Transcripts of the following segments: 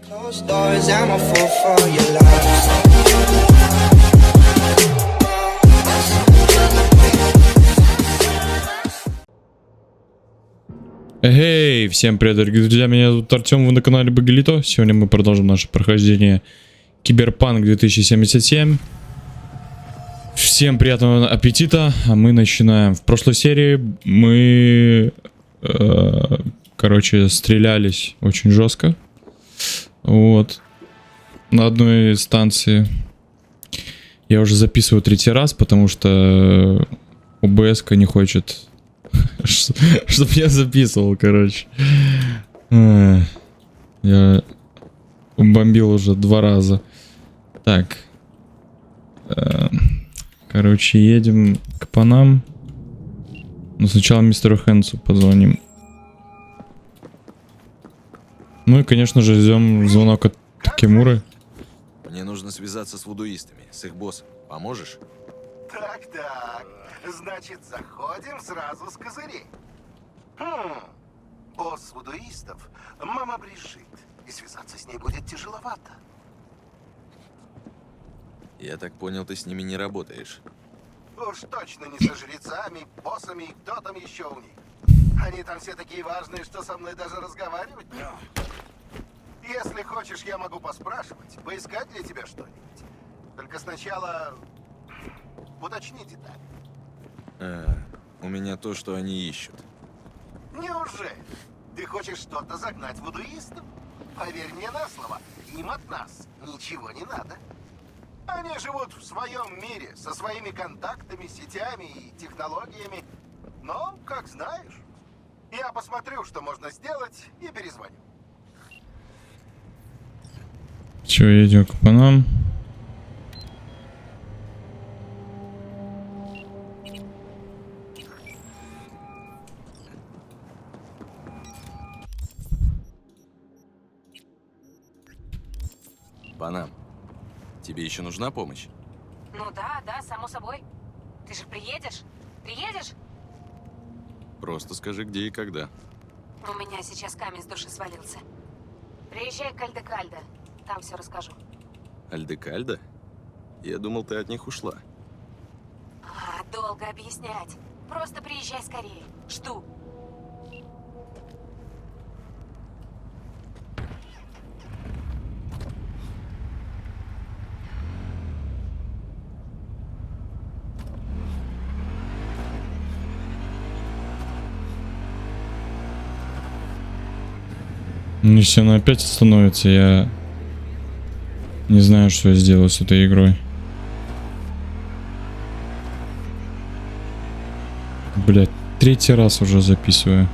Closed doors, I'm a fool for your love. Эй, всем привет, дорогие друзья, меня зовут Артем, вы на канале Багелито. Сегодня мы продолжим наше прохождение Киберпанк 2077. Всем приятного аппетита, а мы начинаем. В прошлой серии мы, короче, стрелялись очень жестко. Вот. На одной из станций. Я уже записываю третий раз, потому что ОБС-ка не хочет... Чтоб я записывал, короче. Я бомбил уже 2 раза. Так. Короче, едем к панам. Но сначала мистеру Хэнсу позвоним. Ну и, конечно же, ждем звонок от Такемуры. Мне нужно связаться с вудуистами, с их боссом. Поможешь? Так. Значит, заходим сразу с козырей. Босс вудуистов — мама Брижит. И связаться с ней будет тяжеловато. Я так понял, ты с ними не работаешь. Уж точно не со жрецами, боссами и кто там еще у них. Они там все такие важные, что со мной даже разговаривать не. Если хочешь, я могу поспрашивать, поискать для тебя что-нибудь. Только сначала уточни детали. У меня то, что они ищут. Неужели? Ты хочешь что-то загнать вудуистов? Поверь мне на слово, им от нас ничего не надо. Они живут в своем мире, со своими контактами, сетями и технологиями. Но, как знаешь, я посмотрю, что можно сделать, и перезвоню. Все, едем к панам. Панам, тебе еще нужна помощь? Ну да, само собой. Ты же приедешь? Приедешь? Просто скажи, где и когда. У меня сейчас камень с души свалился. Приезжай к Альдекальдо, там все расскажу. Альдекальдо? Я думал, ты от них ушла. Долго объяснять. Просто приезжай скорее. Жду. Если она опять остановится, я не знаю, что я сделаю с этой игрой. Блять, 3-й раз уже записываю.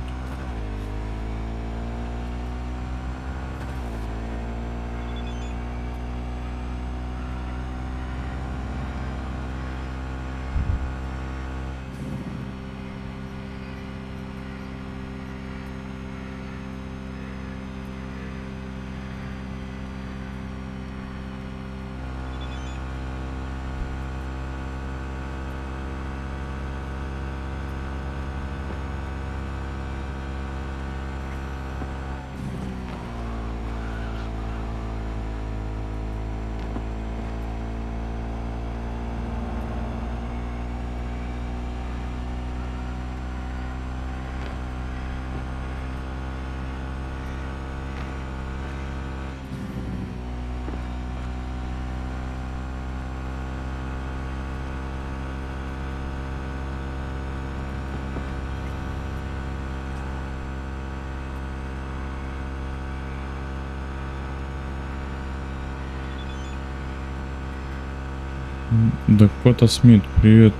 Дакота Смит, привет.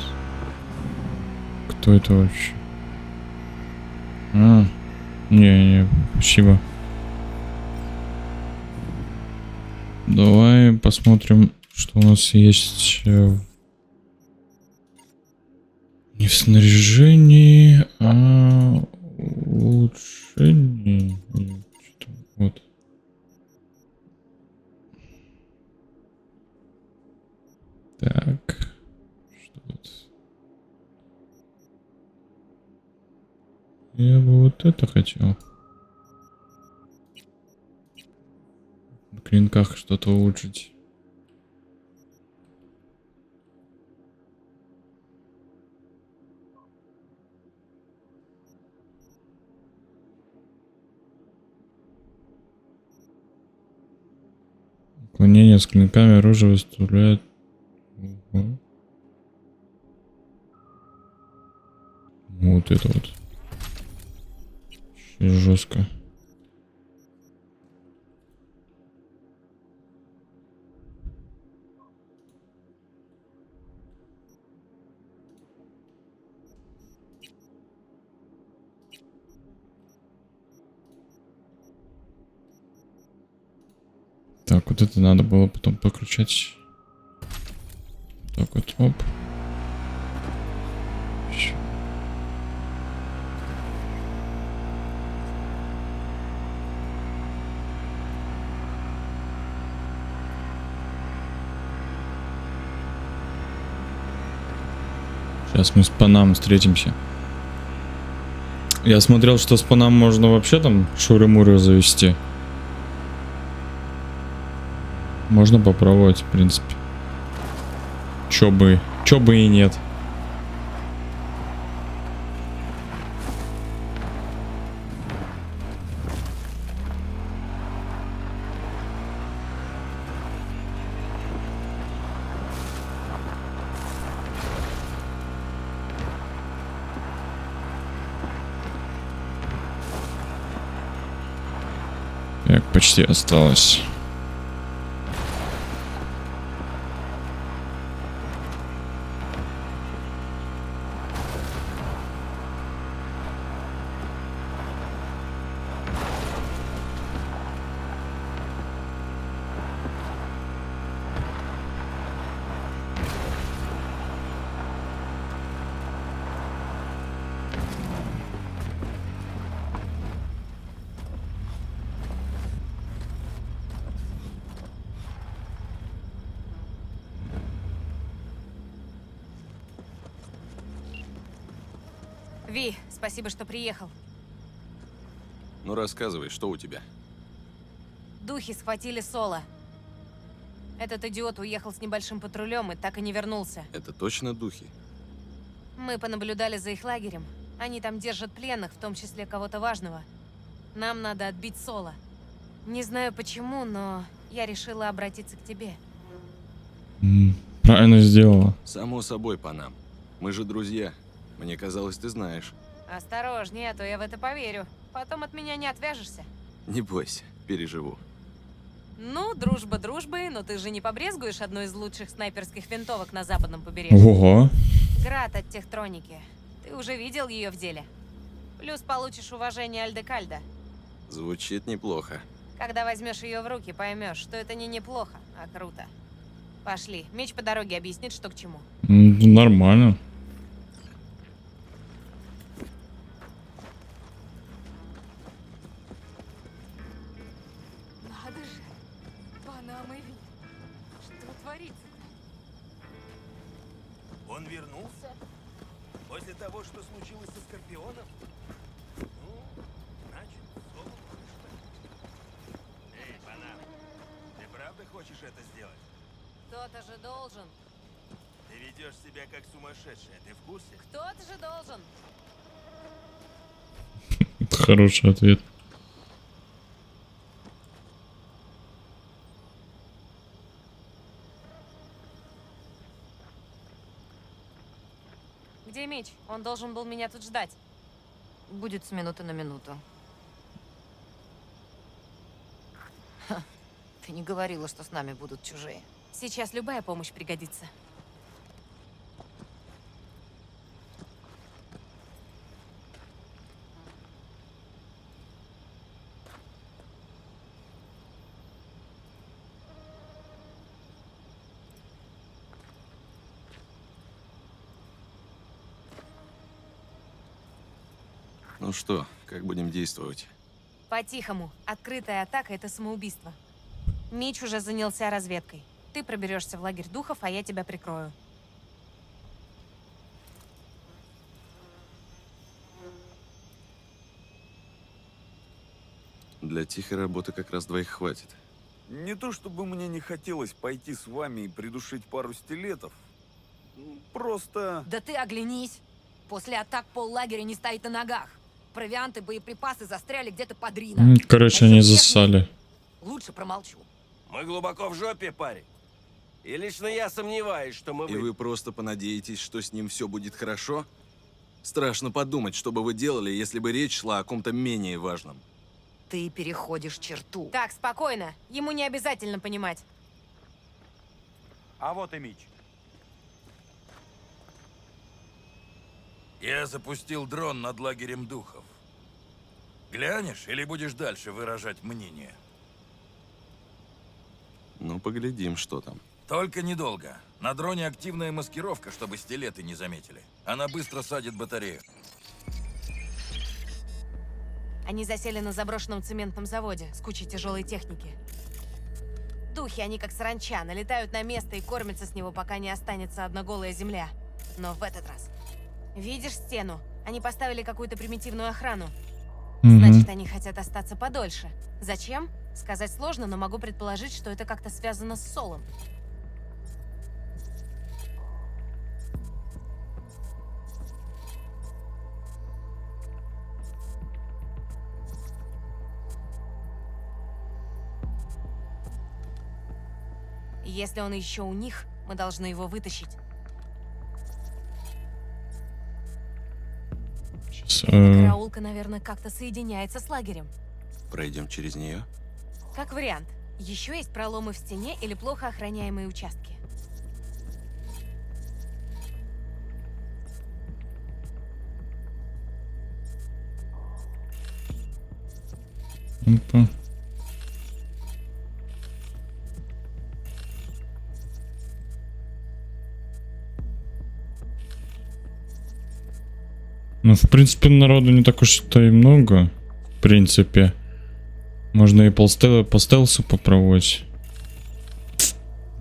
Кто это вообще? Не, спасибо. Давай посмотрим, что у нас есть не в снаряжении, а улучшении. Вот. Так. Что тут? Я бы вот это хотел. В клинках что-то улучшить. Уклонение с клинками оружие выставляет. Ого. Вот это вот. Вообще жестко. Так, вот это надо было потом покручать. Так вот, оп. Щ- Сейчас мы с Панам встретимся. Я смотрел, что с Панам можно вообще там шуры-муры завести. Можно попробовать, в принципе. Чё бы и нет. Так, почти осталось. Ви, спасибо, что приехал. Ну рассказывай, что у тебя? Духи схватили Соло. Этот идиот уехал с небольшим патрулем и так и не вернулся. Это точно духи? Мы понаблюдали за их лагерем. Они там держат пленных, в том числе кого-то важного. Нам надо отбить Соло. Не знаю почему, но я решила обратиться к тебе. Правильно сделала. Само собой, Панам. Мы же друзья. Мне казалось, ты знаешь. Осторожнее, а то я в это поверю. Потом от меня не отвяжешься. Не бойся, переживу. Ну, дружба дружбой, но ты же не побрезгуешь одной из лучших снайперских винтовок на западном побережье. Ого. Град от Техтроники. Ты уже видел ее в деле. Плюс получишь уважение Альдекальда. Звучит неплохо. Когда возьмешь ее в руки, поймешь, что это не неплохо, а круто. Пошли. Меч по дороге объяснит, что к чему. Нормально. Надо же. Панама и Ви. Что творится? Он вернулся? После того, что случилось со Скорпионом? Ну, значит, Соло вышло. Эй, Панама, ты правда хочешь это сделать? Кто-то же должен. Ты ведешь себя как сумасшедшая, ты в курсе? Кто-то же должен. Это хороший ответ. Где меч? Он должен был меня тут ждать. Будет с минуты на минуту. Ха, ты не говорила, что с нами будут чужие. Сейчас любая помощь пригодится. Ну что, как будем действовать? По-тихому. Открытая атака — это самоубийство. Мич уже занялся разведкой. Ты проберешься в лагерь духов, а я тебя прикрою. Для тихой работы как раз двоих хватит. Не то чтобы мне не хотелось пойти с вами и придушить пару стилетов. Просто... Да ты оглянись. После атак поллагеря не стоит на ногах. Провианты, боеприпасы застряли где-то под Рином. Короче, они засали. Лучше промолчу. Мы глубоко в жопе, парень. И лично я сомневаюсь, что мы... И вы просто понадеетесь, что с ним все будет хорошо? Страшно подумать, что бы вы делали, если бы речь шла о ком-то менее важном. Ты переходишь черту. Так, спокойно. Ему не обязательно понимать. А вот и Мич. Я запустил дрон над лагерем духов. Глянешь или будешь дальше выражать мнение? Ну, поглядим, что там. Только недолго. На дроне активная маскировка, чтобы стилеты не заметили. Она быстро садит батарею. Они засели на заброшенном цементном заводе с кучей тяжелой техники. Духи, они как саранча, налетают на место и кормятся с него, пока не останется одна голая земля. Но в этот раз... Видишь стену? Они поставили какую-то примитивную охрану. Значит, они хотят остаться подольше. Зачем? Сказать сложно, но могу предположить, что это как-то связано с Солом. Если он еще у них, мы должны его вытащить. Сейчас, Караулка, наверное, как-то соединяется с лагерем. Пройдем через нее? Как вариант. Еще есть проломы в стене или плохо охраняемые участки. опа. Ну, в принципе, народу не так уж-то и много. В принципе. Можно и по стелсу попробовать.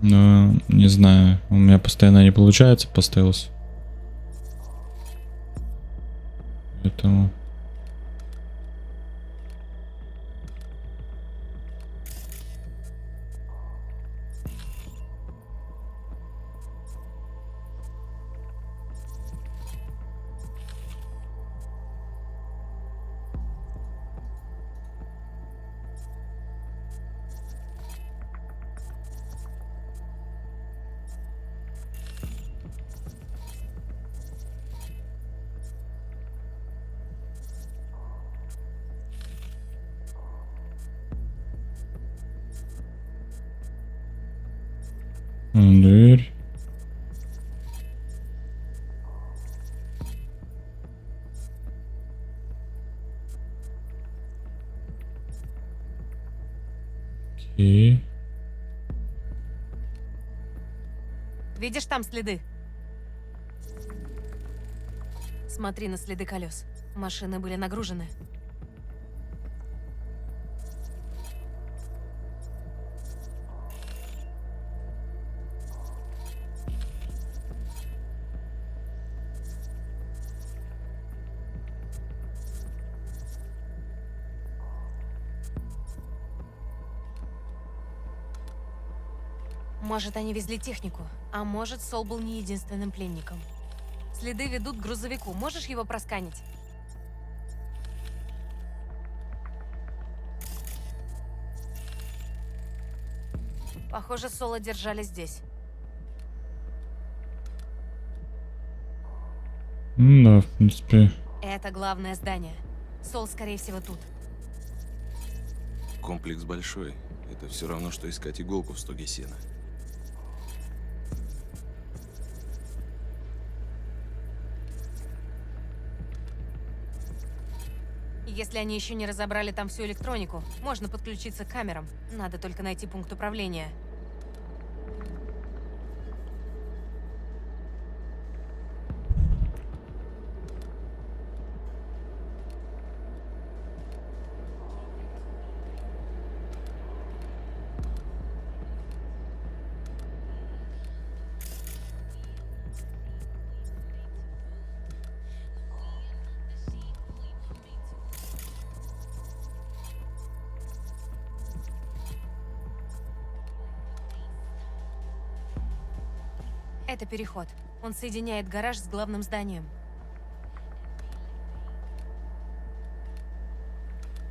Но, не знаю. У меня постоянно не получается по стелсу. Поэтому... Дверь. Окей. Видишь там следы? Смотри на следы колес. Машины были нагружены. Может, они везли технику, а может, Сол был не единственным пленником. Следы ведут к грузовику. Можешь его просканить? Похоже, Сола держали здесь. Да, в принципе. Это главное здание. Сол, скорее всего, тут. Комплекс большой. Это все равно, что искать иголку в стоге сена. Если они еще не разобрали там всю электронику, можно подключиться к камерам. Надо только найти пункт управления. Это переход. Он соединяет гараж с главным зданием.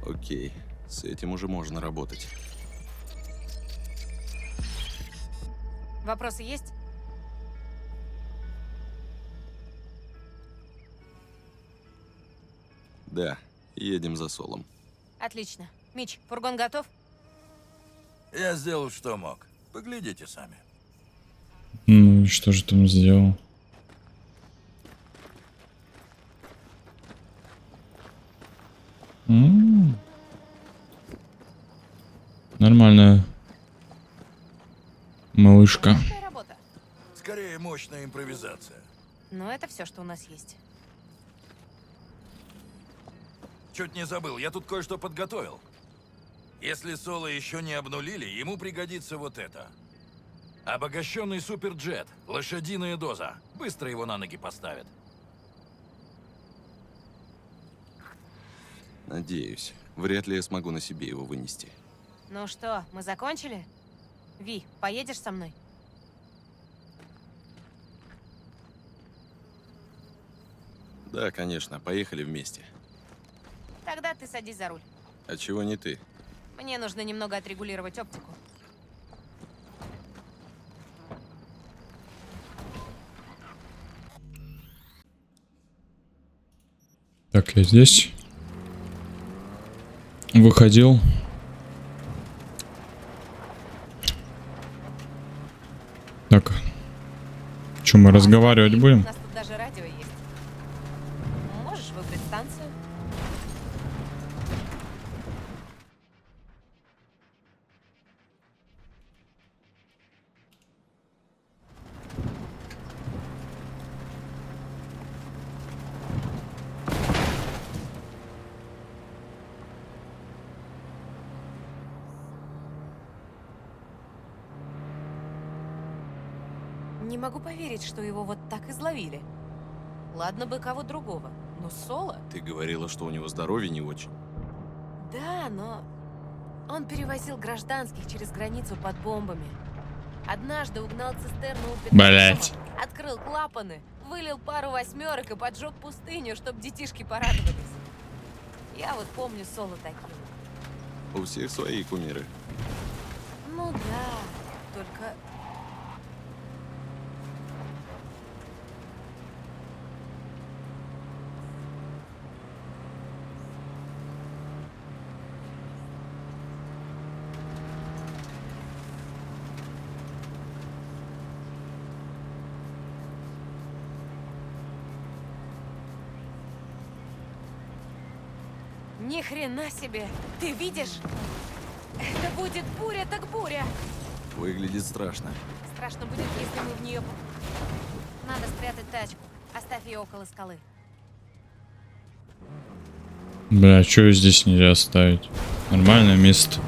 Окей, с этим уже можно работать. Вопросы есть? Да, едем за Солом. Отлично. Мич, фургон готов? Я сделал, что мог. Поглядите сами. Ну и что же там сделал? Нормальная малышка. Хорошая работа. Скорее, мощная импровизация. Но это все, что у нас есть. Чуть не забыл, я тут кое-что подготовил. Если Соло еще не обнулили, ему пригодится вот это. Обогащенный суперджет, лошадиная доза. Быстро его на ноги поставят. Надеюсь. Вряд ли я смогу на себе его вынести. Ну что, мы закончили? Ви, поедешь со мной? Да, конечно, поехали вместе. Тогда ты садись за руль. А чего не ты? Мне нужно немного отрегулировать оптику. Так, я здесь. Выходил. Так. Что, мы разговаривать У будем? нас тут даже радио есть. Можешь выбрать станцию? Не могу поверить, что его вот так изловили. Ладно бы кого другого, но Соло? Ты говорила, что у него здоровье не очень. Да, но он перевозил гражданских через границу под бомбами. Однажды угнал цистерну у петролома, Блять. открыл клапаны, вылил пару восьмерок и поджег пустыню, чтобы детишки порадовались. Я вот помню Соло таким. У всех свои кумиры. Ну да, только... Ни хрена себе! Ты видишь? Это будет буря, так буря! Выглядит страшно. Страшно будет, если мы в нее... Надо спрятать тачку. Оставь ее около скалы. Бля, что здесь нельзя оставить? Нормальное место.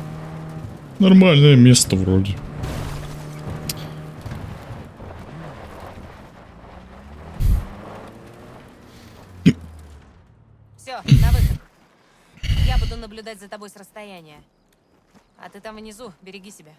Нормальное место вроде. Все, на выход. Я буду наблюдать за тобой с расстояния. А ты там внизу, береги себя.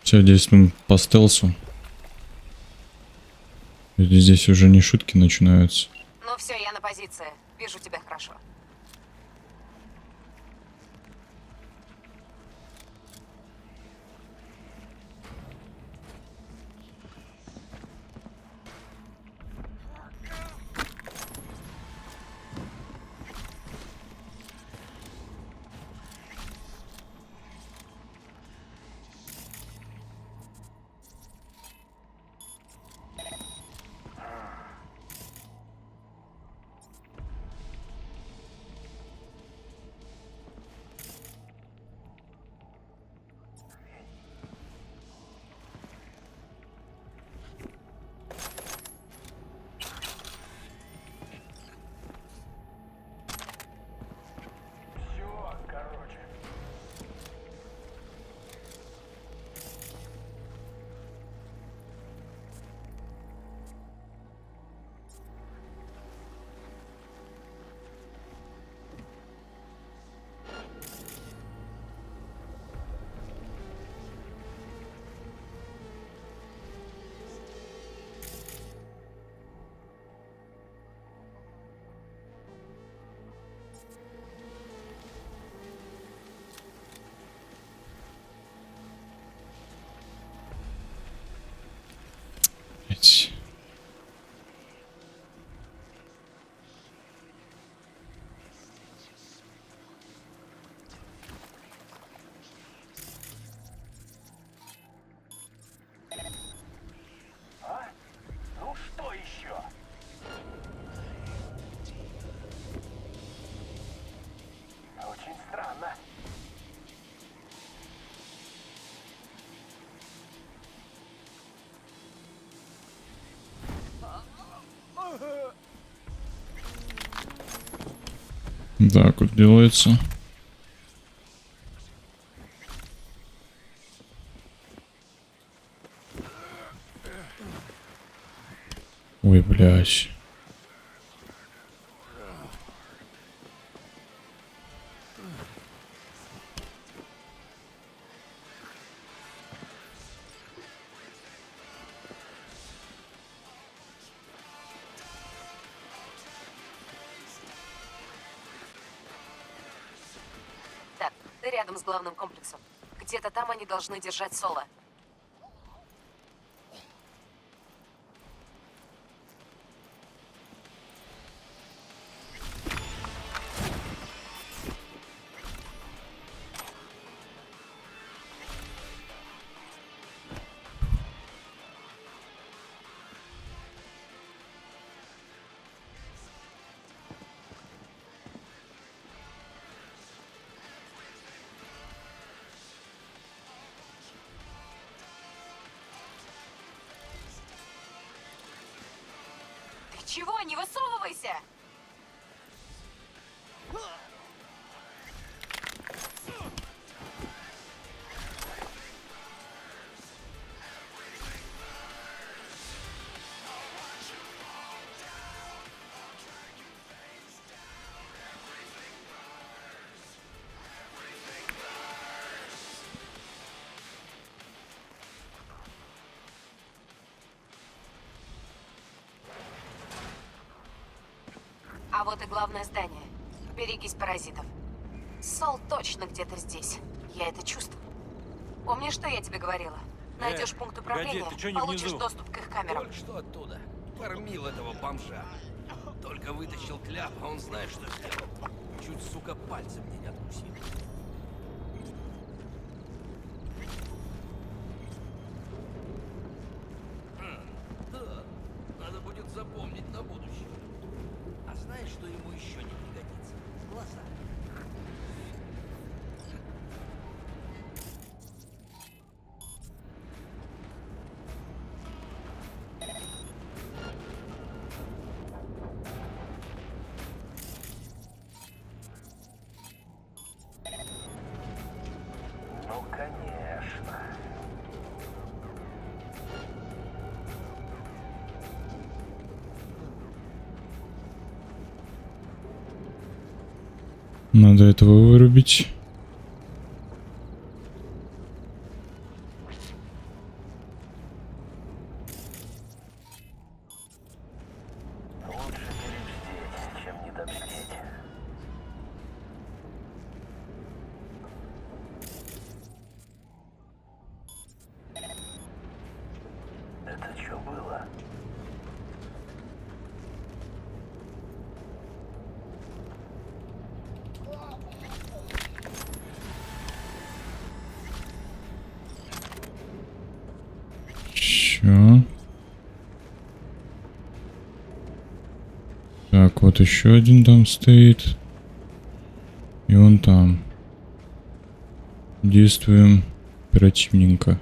Все, действуем по стелсу. Здесь уже не шутки начинаются. Ну все, я на позиции. Вижу тебя хорошо. Странно. Так вот делается. Ой, блядь. Так, ты рядом с главным комплексом. Где-то там они должны держать Соло. Ты чего? Не высовывайся! А вот и главное здание. Берегись паразитов. Сол точно где-то здесь. Я это чувствую. Помнишь, что я тебе говорила? Найдешь пункт управления, ты чё не получишь внизу? доступ к их камерам. Только что оттуда. Кормил этого бомжа. Только вытащил кляп, а он знает, что сделал. Чуть, сука, пальцем мне не откусил. Да, надо будет запомнить на будущее. А знаешь, что ему еще не пригодится? Глаза. Ну, конечно. Надо этого вырубить. Лучше переждеть, чем недоглядеть. Это что было? Чё? Так, вот еще один там стоит. И он там. Действуем оперативненько.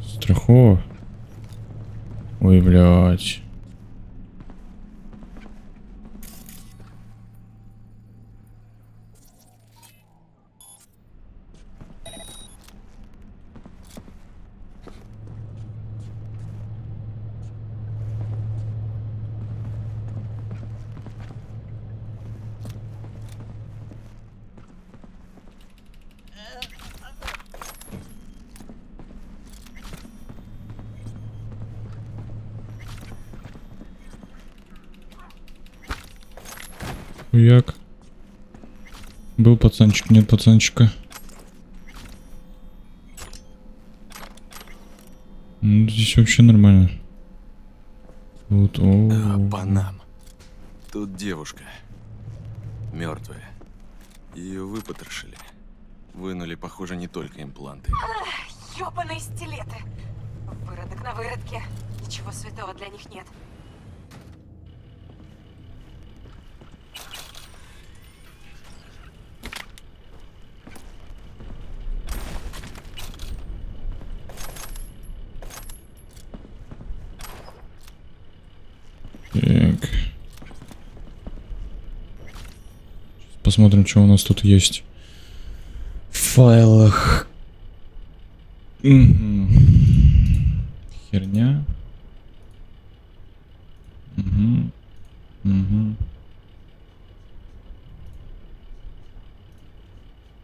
Страхово. Ой, блядь. Хуяк. Был пацанчик, нет пацанчика. Ну, здесь вообще нормально. Тут, о, Панам. Тут девушка. Мертвая. Ее выпотрошили. Вынули, похоже, не только импланты. Ёбаные стилеты. Выродок на выродке. Ничего святого для них нет. так. Посмотрим, что у нас тут есть в файлах. Мгм. Херня. Угу. Угу.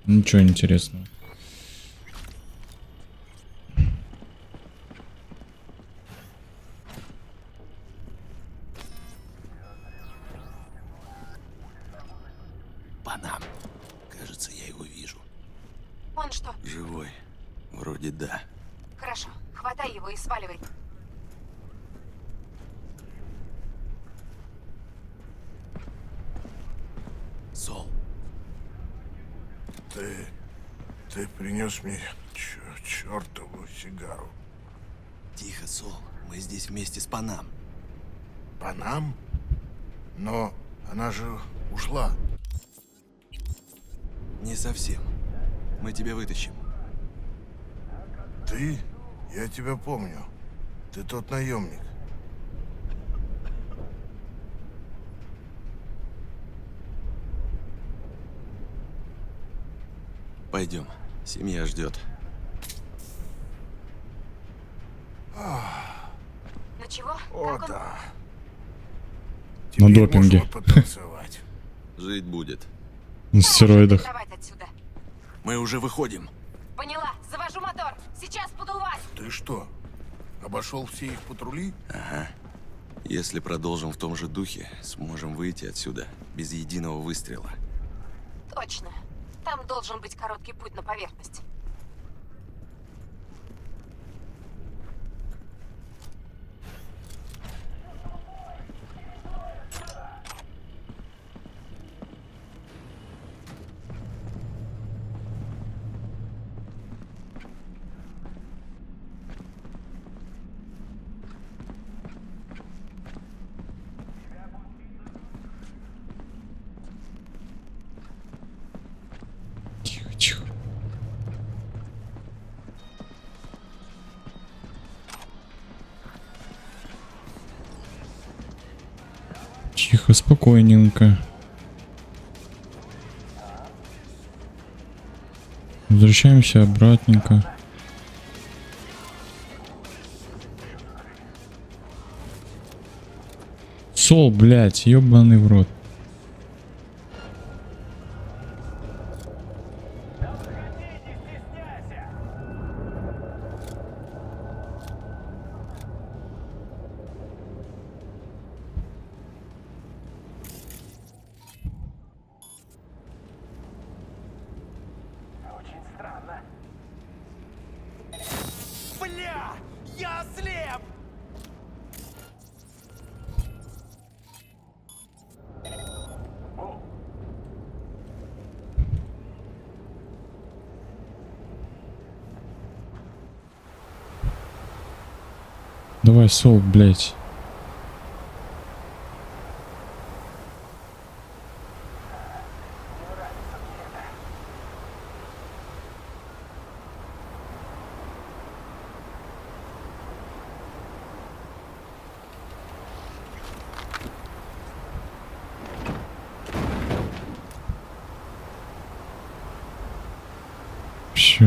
Ничего интересного. Панам. Кажется, я его вижу. Он что? Живой. Вроде да. Хорошо. Хватай его и сваливай. Сол. Ты принес мне чертову сигару. Тихо, Сол. Мы здесь вместе с Панам. Панам? Но она же ушла. Не совсем. Мы тебя вытащим. Ты? Я тебя помню. Ты тот наемник. Пойдем. Семья ждет. Ну чего? О, Как он? да. На Теперь допинге. можно потанцевать. Жить будет. На стероидах. Давай отсюда. Мы уже выходим. Поняла. Завожу мотор. Сейчас буду у вас. Ты что, обошел все их патрули? Ага. Если продолжим в том же духе, сможем выйти отсюда без единого выстрела. Точно. Там должен быть короткий путь на поверхность. Тихо, тихо. Тихо, спокойненько. Возвращаемся обратненько. Сол, блядь, ёбаный в рот. Бля! Я ослеп! Давай, Сол, блядь. Всё.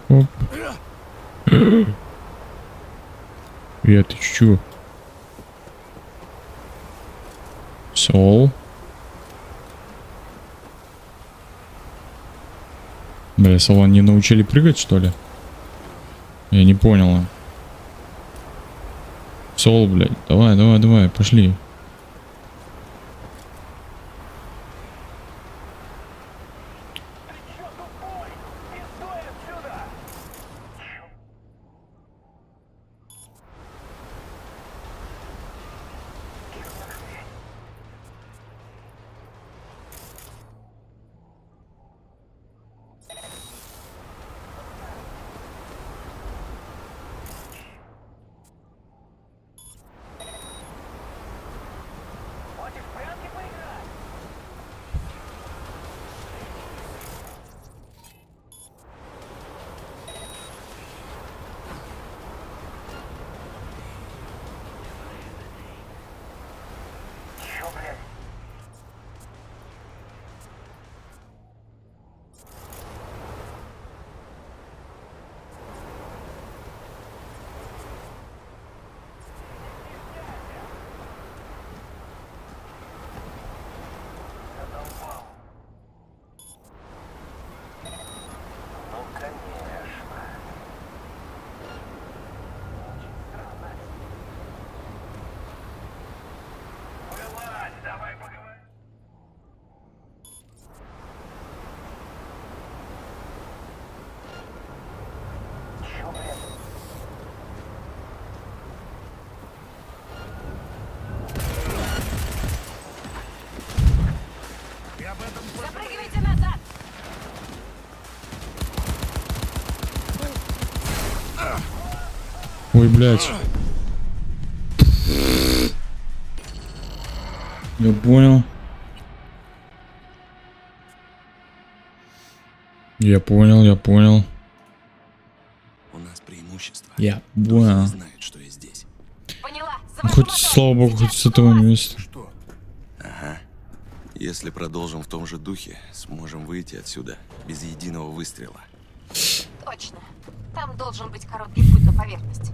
Оп. Ты чё? Сол. Бля, Сола не научили прыгать, что ли? Я не понял. Сол, блядь, давай, пошли. Запрыгивайте назад! Ой, блядь. Я понял. Я понял. У нас преимущество. Я Доза понял. не знает, что я здесь. Поняла. Ну, хоть, слава богу, хоть с этого места. Ага. Если продолжим в том же духе, сможем выйти отсюда без единого выстрела. Точно. Там должен быть короткий путь на поверхность.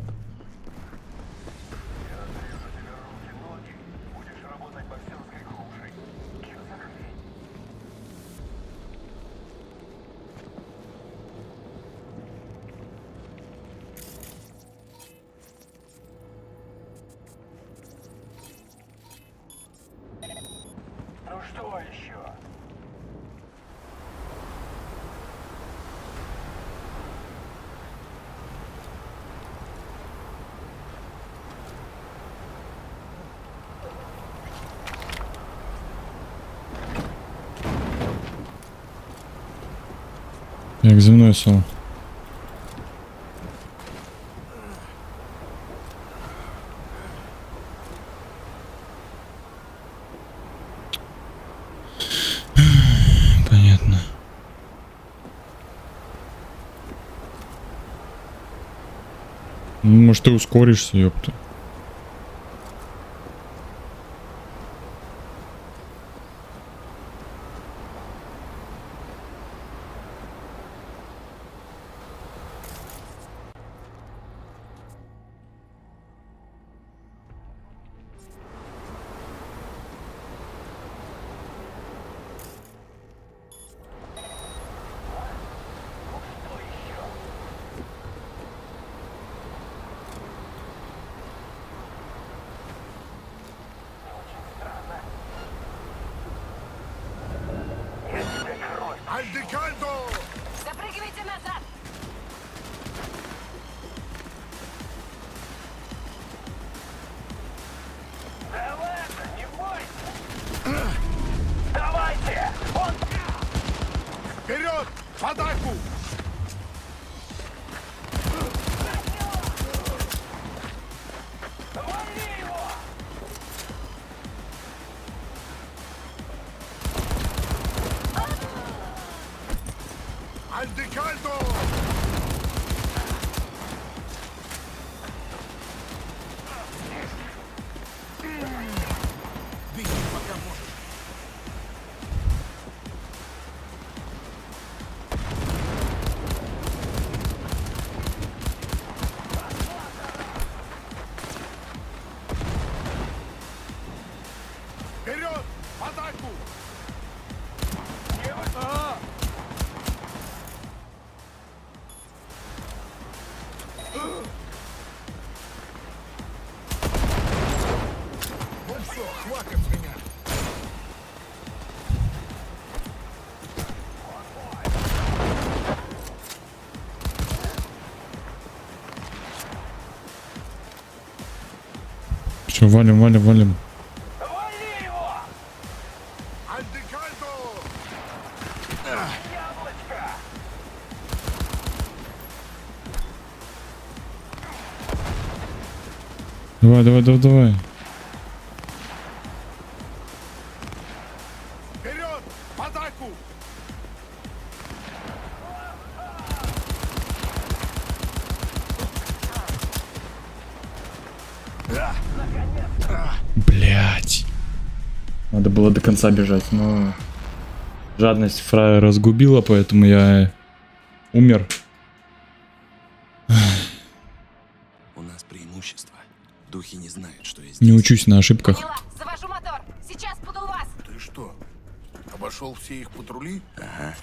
Як за мною Сол. Понятно. Ну, может, ты ускоришься, ёпта. Все, валим, валим, валим. Давай, давай, давай, давай. Вперед! В атаку! Блять. Надо было до конца бежать, но жадность фрая разгубила, поэтому я умер. У нас преимущество. Духи не знают, что я здесь. Не учусь на ошибках. Поняла, завожу мотор. Сейчас буду у вас. Ты что, обошел все их патрули? Ага.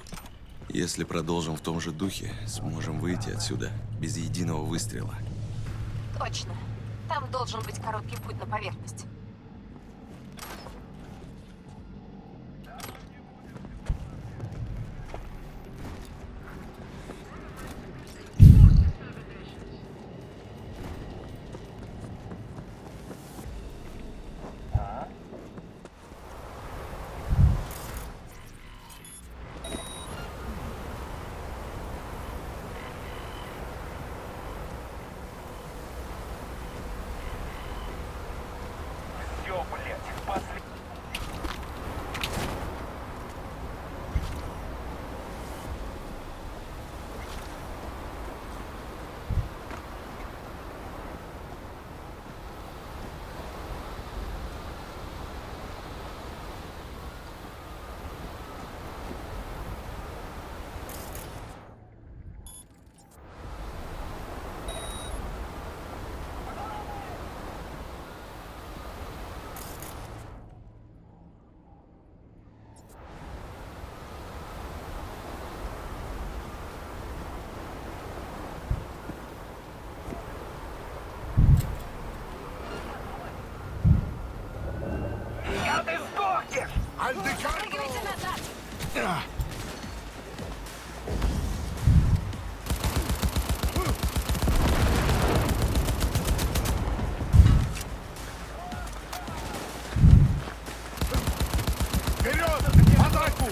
Если продолжим в том же духе, сможем выйти отсюда без единого выстрела. Точно. Там должен быть короткий путь на поверхность. Прыгивайте назад! Вперед! В атаку!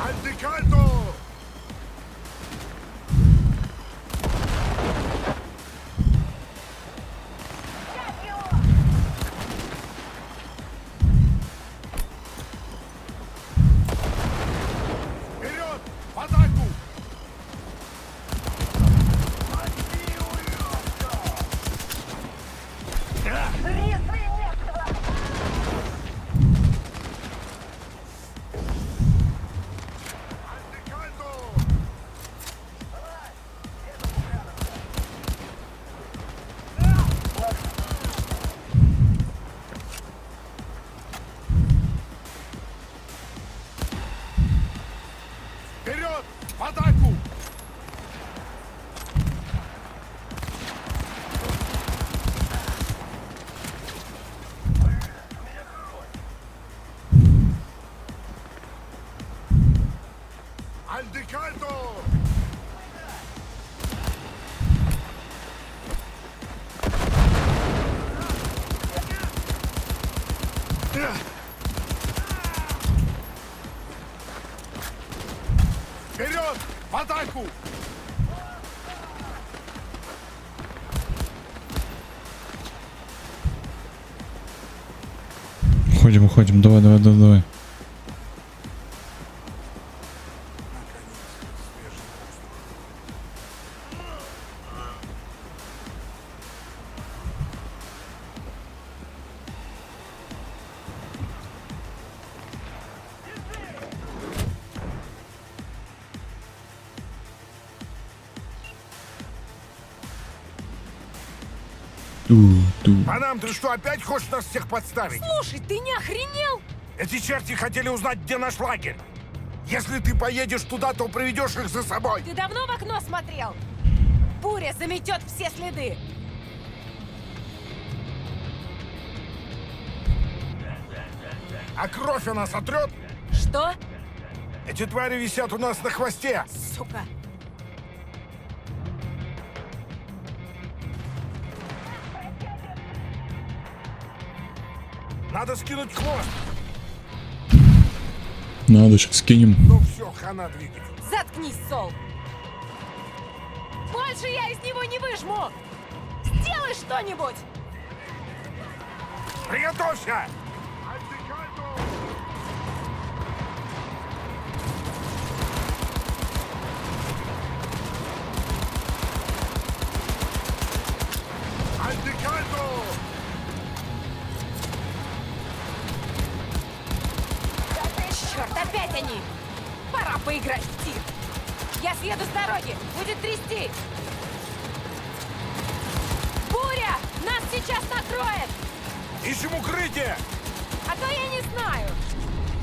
Альдекальдо! Вперед! В атаку! Альдекальдо! Вперед! В атаку! Альдекальдо! Вперед! В атаку! Уходим, уходим. Давай, давай, давай, давай. Панам, ты что, опять хочешь нас всех подставить? Слушай, ты не охренел? Эти черти хотели узнать, где наш лагерь. Если ты поедешь туда, то приведешь их за собой. Ты давно в окно смотрел? Буря заметет все следы. А кровь она сотрет? Что? Эти твари висят у нас на хвосте. Сука. Надо скинуть хвост. Надо, сейчас скинем. Ну все, хана двигать. Заткнись, Сол. Больше я из него не выжму! Сделай что-нибудь! Приготовься! Черт, опять они! Пора поиграть в тир! Я съеду с дороги! Будет трясти! Буря! Нас сейчас накроет! Ищем укрытие! А то я не знаю!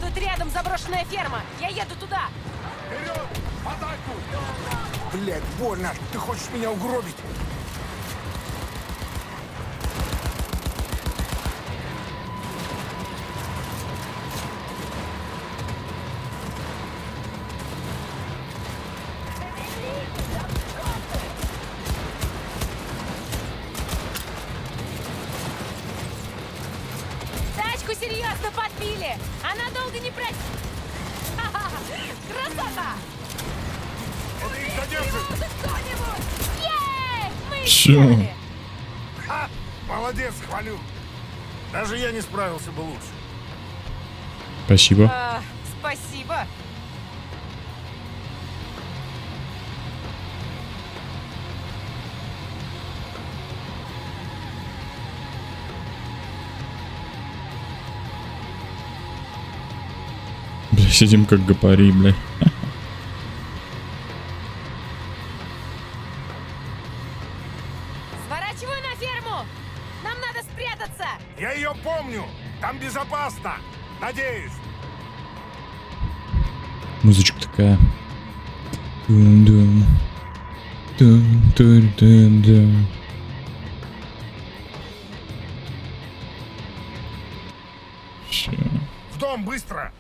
Тут рядом заброшенная ферма! Я еду туда! Вперед! В атаку! Блять, больно! Ты хочешь меня угробить? Тачку серьезно подбили! Она долго не просит! Красота! Это их задержит! Кто-нибудь! Ей! Мы Всё. сделали! Ха! Молодец, хвалю! Даже я не справился бы лучше. Спасибо. Спасибо! Бля, сидим как гопари, бля. Сворачиваю на ферму! Нам надо спрятаться! Я ее помню! Там безопасно! Надеюсь! Музычка такая. Дун-дун. Дун-дун-дун-дун. Всё. В дом, быстро!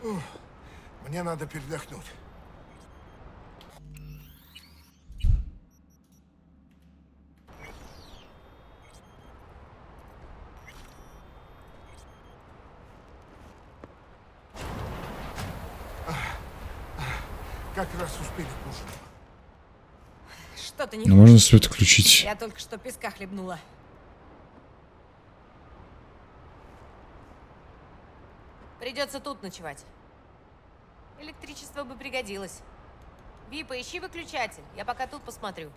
Ух, мне надо передохнуть. Как раз успели к ужину. Что-то не Ну, можно свет включить. Я только что песка хлебнула. Придется тут ночевать. Электричество бы пригодилось. Ви, поищи выключатель. Я пока тут посмотрю.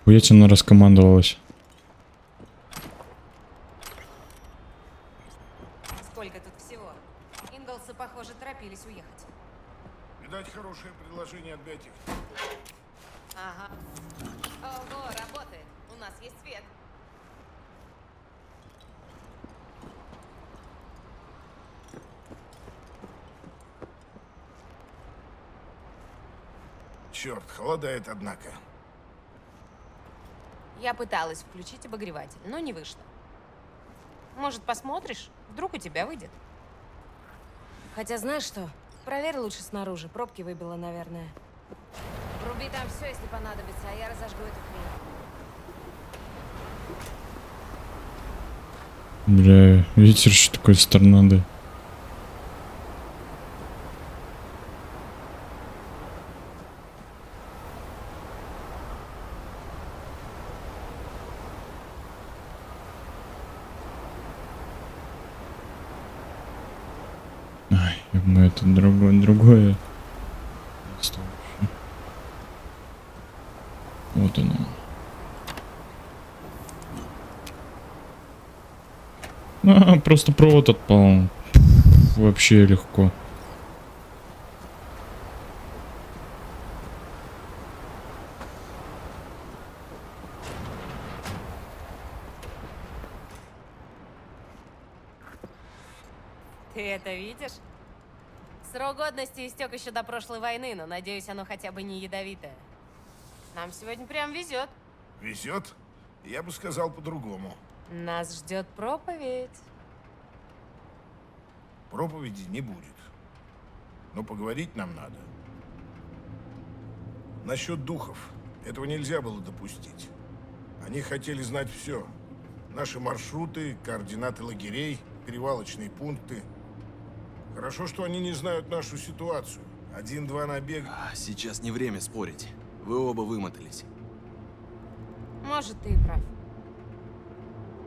Хуять она раскомандовалась. Сколько тут всего? Инглсы, похоже, торопились уехать. Видать, хорошее предложение от Бетти. Ага. Ого, работает. У нас есть свет. Черт, холодает, однако. Я пыталась включить обогреватель, но не вышло. Может, посмотришь? Вдруг у тебя выйдет. Хотя знаешь что? Проверь лучше снаружи. Пробки выбило, наверное. Вруби там все, если понадобится, а я разожгу эту хрень. Бля, ветер что такое с торнадо. Ай, ё-моё, это другое. Место вообще. Вот оно. Просто провод отпал. Пф, вообще легко. Ты это видишь? Срок годности истек еще до прошлой войны, но надеюсь, оно хотя бы не ядовитое. Нам сегодня прям везет. Везет? Я бы сказал по-другому. Нас ждет проповедь. Проповеди не будет. Но поговорить нам надо. Насчет духов. Этого нельзя было допустить. Они хотели знать все. Наши маршруты, координаты лагерей, перевалочные пункты. Хорошо, что они не знают нашу ситуацию. 1-2 набега. Сейчас не время спорить. Вы оба вымотались. Может, ты и прав.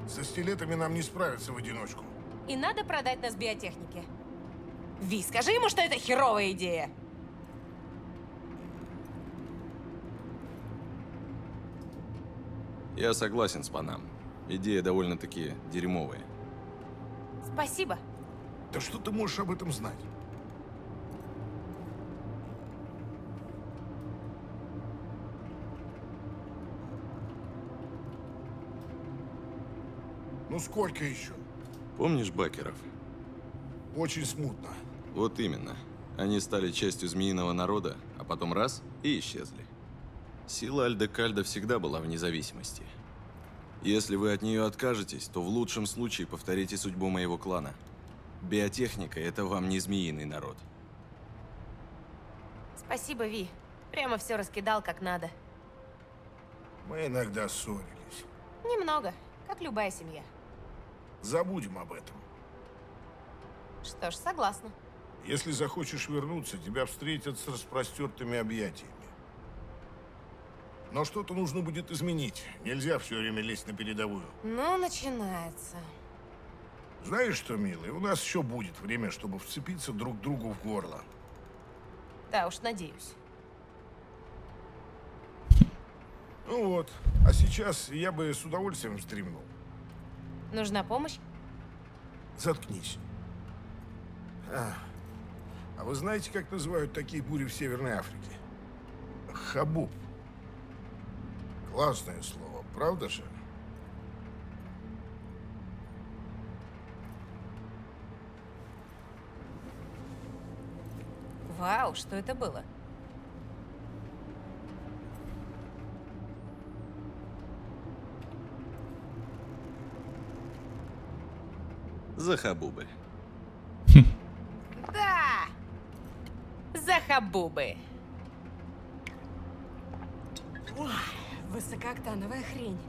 Со стилетами нам не справиться в одиночку. И надо продать нас биотехнике. Ви, скажи ему, что это херовая идея. Я согласен с паном. Идея довольно-таки дерьмовая. Спасибо. Да что ты можешь об этом знать? Ну сколько еще? Помнишь Бакеров? Очень смутно. Вот именно. Они стали частью змеиного народа, а потом раз — и исчезли. Сила Альдекальда всегда была в независимости. Если вы от нее откажетесь, то в лучшем случае повторите судьбу моего клана. Биотехника — это вам не змеиный народ. Спасибо, Ви. Прямо все раскидал как надо. Мы иногда ссорились. Немного, как любая семья. Забудем об этом. Что ж, согласна. Если захочешь вернуться, тебя встретят с распростертыми объятиями. Но что-то нужно будет изменить. Нельзя все время лезть на передовую. Ну, начинается. Знаешь что, милый, у нас еще будет время, чтобы вцепиться друг другу в горло. Да уж, надеюсь. Ну вот, а сейчас я бы с удовольствием вздремнул. Нужна помощь? Заткнись. А вы знаете, как называют такие бури в Северной Африке? Хабуб. Классное слово, правда же? Вау, что это было? За хабубы. Да! За хабубы. Ой, высокооктановая хрень.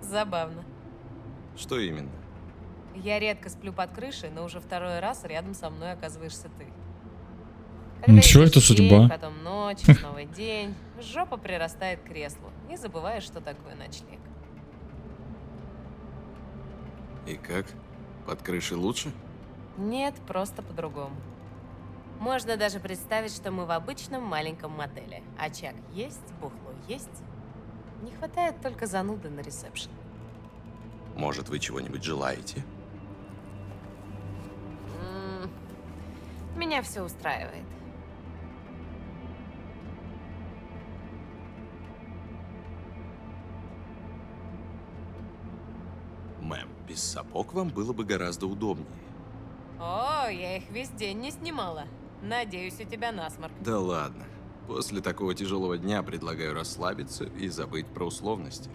Забавно. Что именно? Я редко сплю под крышей, но уже второй раз рядом со мной оказываешься ты. Ничего, есть это судьба. день, потом ночь, снова день. Жопа прирастает к креслу. И забываешь, что такое ночлег. И как? Под крышей лучше? Нет, просто по-другому. Можно даже представить, что мы в обычном маленьком мотеле. Очаг есть, бухло есть. Не хватает только зануды на ресепшн. Может, вы чего-нибудь желаете? Меня все устраивает. Мэм, без сапог вам было бы гораздо удобнее. О, я их весь день не снимала. Надеюсь, у тебя насморк. Да ладно. После такого тяжелого дня предлагаю расслабиться и забыть про условности.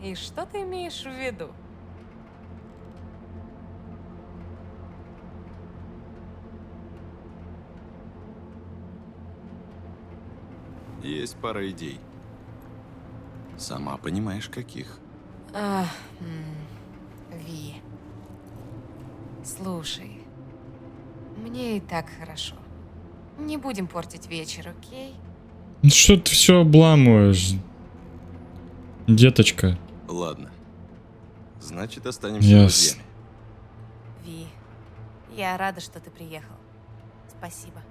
И что ты имеешь в виду? Есть пара идей. Сама понимаешь, каких. Ви. Слушай, мне и так хорошо. Не будем портить вечер, окей? Что ты все обламываешь, деточка? Ладно. Значит, останемся Yes. друзьями. Ви, я рада, что ты приехал. Спасибо.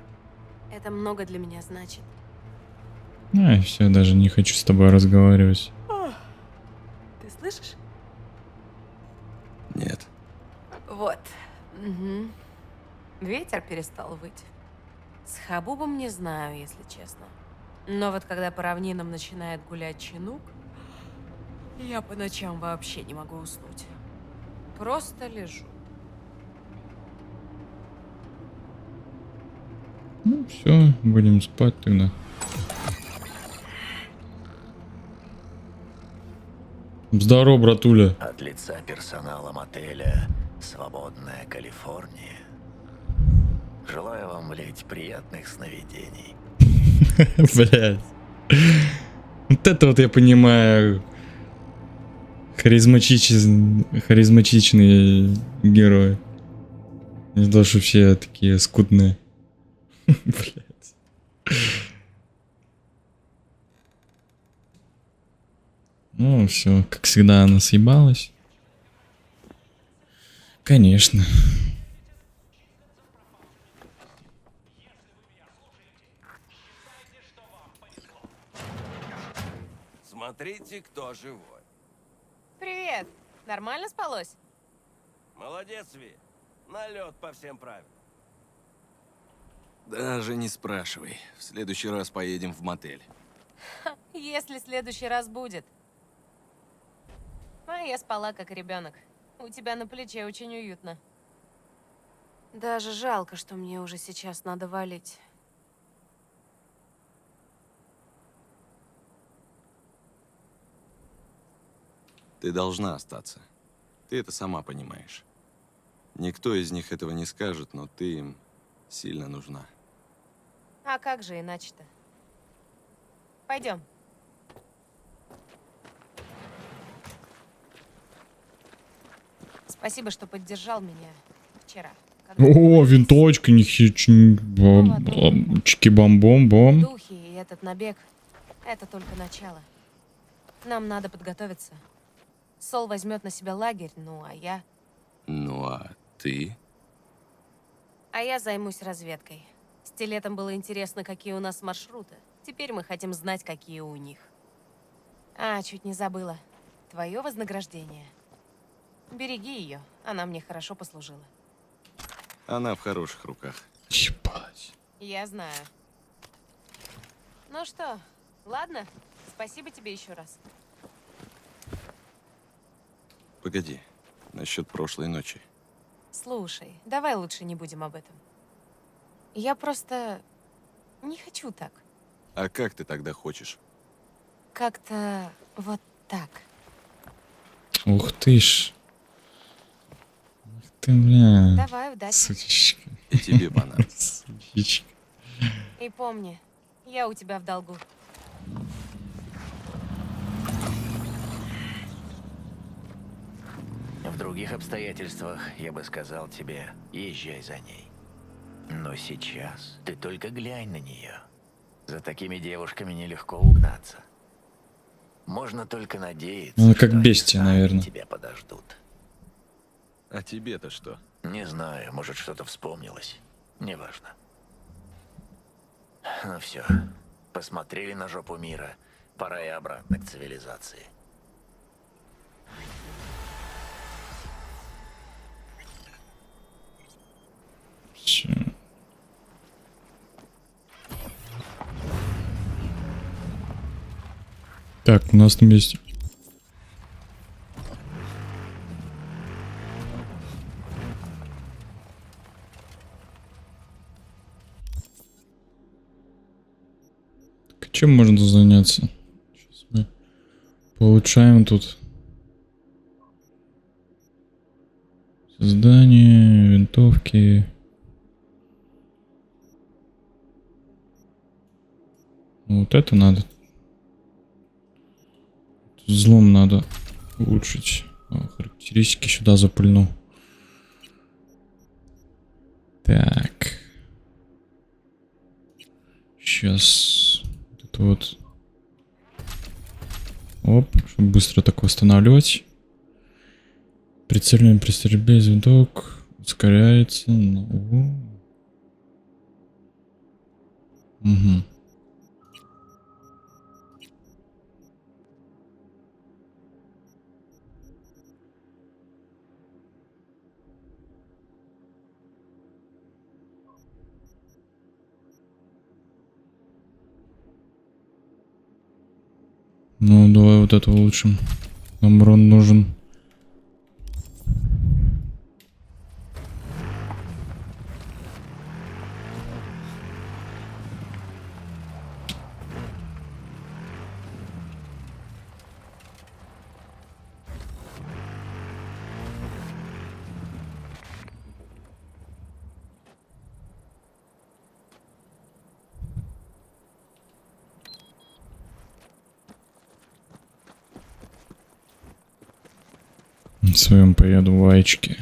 Это много для меня значит. Ай, все, даже не хочу с тобой разговаривать. Ты слышишь? Нет. Вот. Угу. Ветер перестал выть. С Хабубом не знаю, если честно. Но вот когда по равнинам начинает гулять чинук, Я по ночам вообще не могу уснуть. Просто лежу. Ну, все, будем спать тогда. Здорово, братуля. От лица персонала мотеля «Свободная Калифорния». Желаю вам, блять, приятных сновидений. Блять. Вот это вот я понимаю. Харизматичный герой. Не знал, что все такие скудные. Блять. Ну, все, как всегда, она съебалась. Конечно. Смотрите, кто живой. Привет. Нормально спалось? Молодец, Ви. Налет по всем правилам. Даже не спрашивай. В следующий раз поедем в мотель. Если следующий раз будет. А я спала как ребенок. У тебя на плече очень уютно. Даже жалко, что мне уже сейчас надо валить. Ты должна остаться. Ты это сама понимаешь. Никто из них этого не скажет, но ты им сильно нужна. А как же иначе-то? Пойдем. Спасибо, что поддержал меня вчера. когда мы О, говорили. винтовочка, чики-бам-бом-бом. Духи и этот набег — это только начало. Нам надо подготовиться. Сол возьмет на себя лагерь, ну а я... Ну а ты? А я займусь разведкой. Стилетам было интересно, какие у нас маршруты. Теперь мы хотим знать, какие у них. А, чуть не забыла. Твое вознаграждение. Береги ее, она мне хорошо послужила. Она в хороших руках. Ебать. Я знаю. Ну что, ладно? Спасибо тебе еще раз. Погоди, насчет прошлой ночи. Слушай, давай лучше не будем об этом. Я просто не хочу так. А как ты тогда хочешь? Как-то вот так. Ух ты ж. Ух ты, бля. Давай, удачи. Сучечка. И тебе понравится. Сучечка. И помни, я у тебя в долгу. В других обстоятельствах я бы сказал тебе, езжай за ней. Но сейчас ты только глянь на нее. За такими девушками нелегко угнаться. Можно только надеяться, Ну, как что они бестия, сами наверное. тебя подождут. А тебе-то что? Не знаю, может, что-то вспомнилось. Неважно. Ну все, посмотрели на жопу мира. Пора и обратно к цивилизации. Всё. Так, у нас на месте. Так, а чем можно заняться? Сейчас мы получаем тут создание винтовки. Вот это надо. Взлом надо улучшить. О, характеристики сюда запульну. Так. Сейчас. Вот это вот. Оп, чтобы быстро так восстанавливать. Прицеливаем при стрельбе из винтовок. Ускоряется. Угу. Ну, давай вот это улучшим. Нам урон нужен. На своем поеду в Айчке.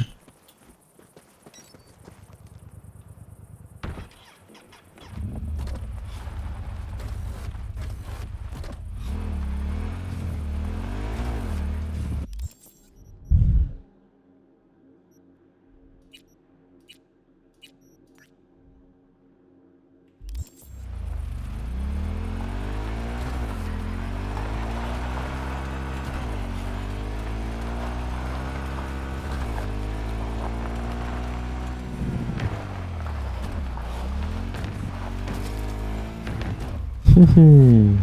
Ху-ху.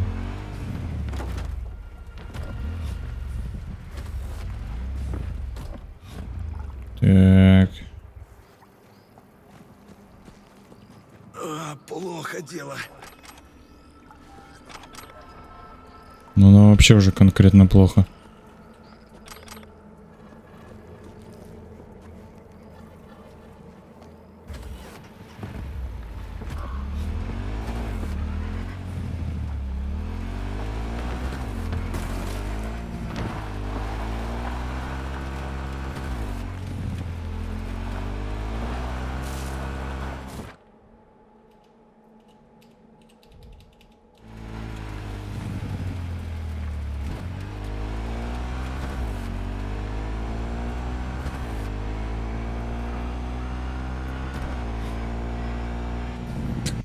Так. Плохо дело. Ну, оно вообще уже конкретно плохо.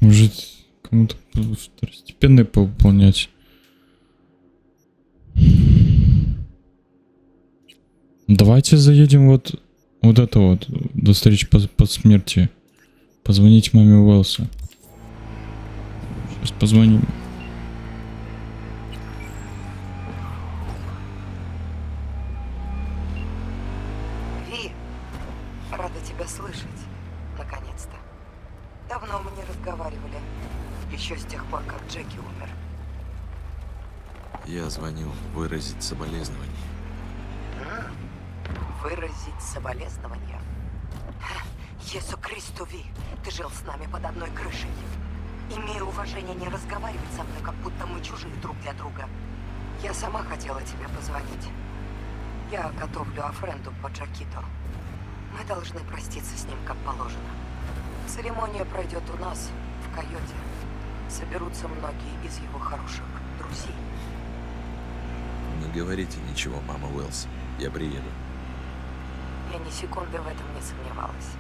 Может, кому-то второстепенные повыполнять. Давайте заедем вот это вот до встречи по смерти. Позвонить маме Уэлса. Сейчас позвоним. Ви, рада тебя слышать. Наконец-то. Давно мы не разговаривали. Еще с тех пор, как Джеки умер. Я звоню выразить соболезнования. Выразить соболезнования? Иисус Христу, Ви, ты жил с нами под одной крышей. Имею уважение не разговаривать со мной, как будто мы чужие друг для друга. Я сама хотела тебе позвонить. Я готовлю офренду по Джакито. Мы должны проститься с ним, как положено. Церемония пройдет у нас, в Койоте. Соберутся многие из его хороших друзей. Не говорите ничего, мама Уэлс. Я приеду. Я ни секунды в этом не сомневалась.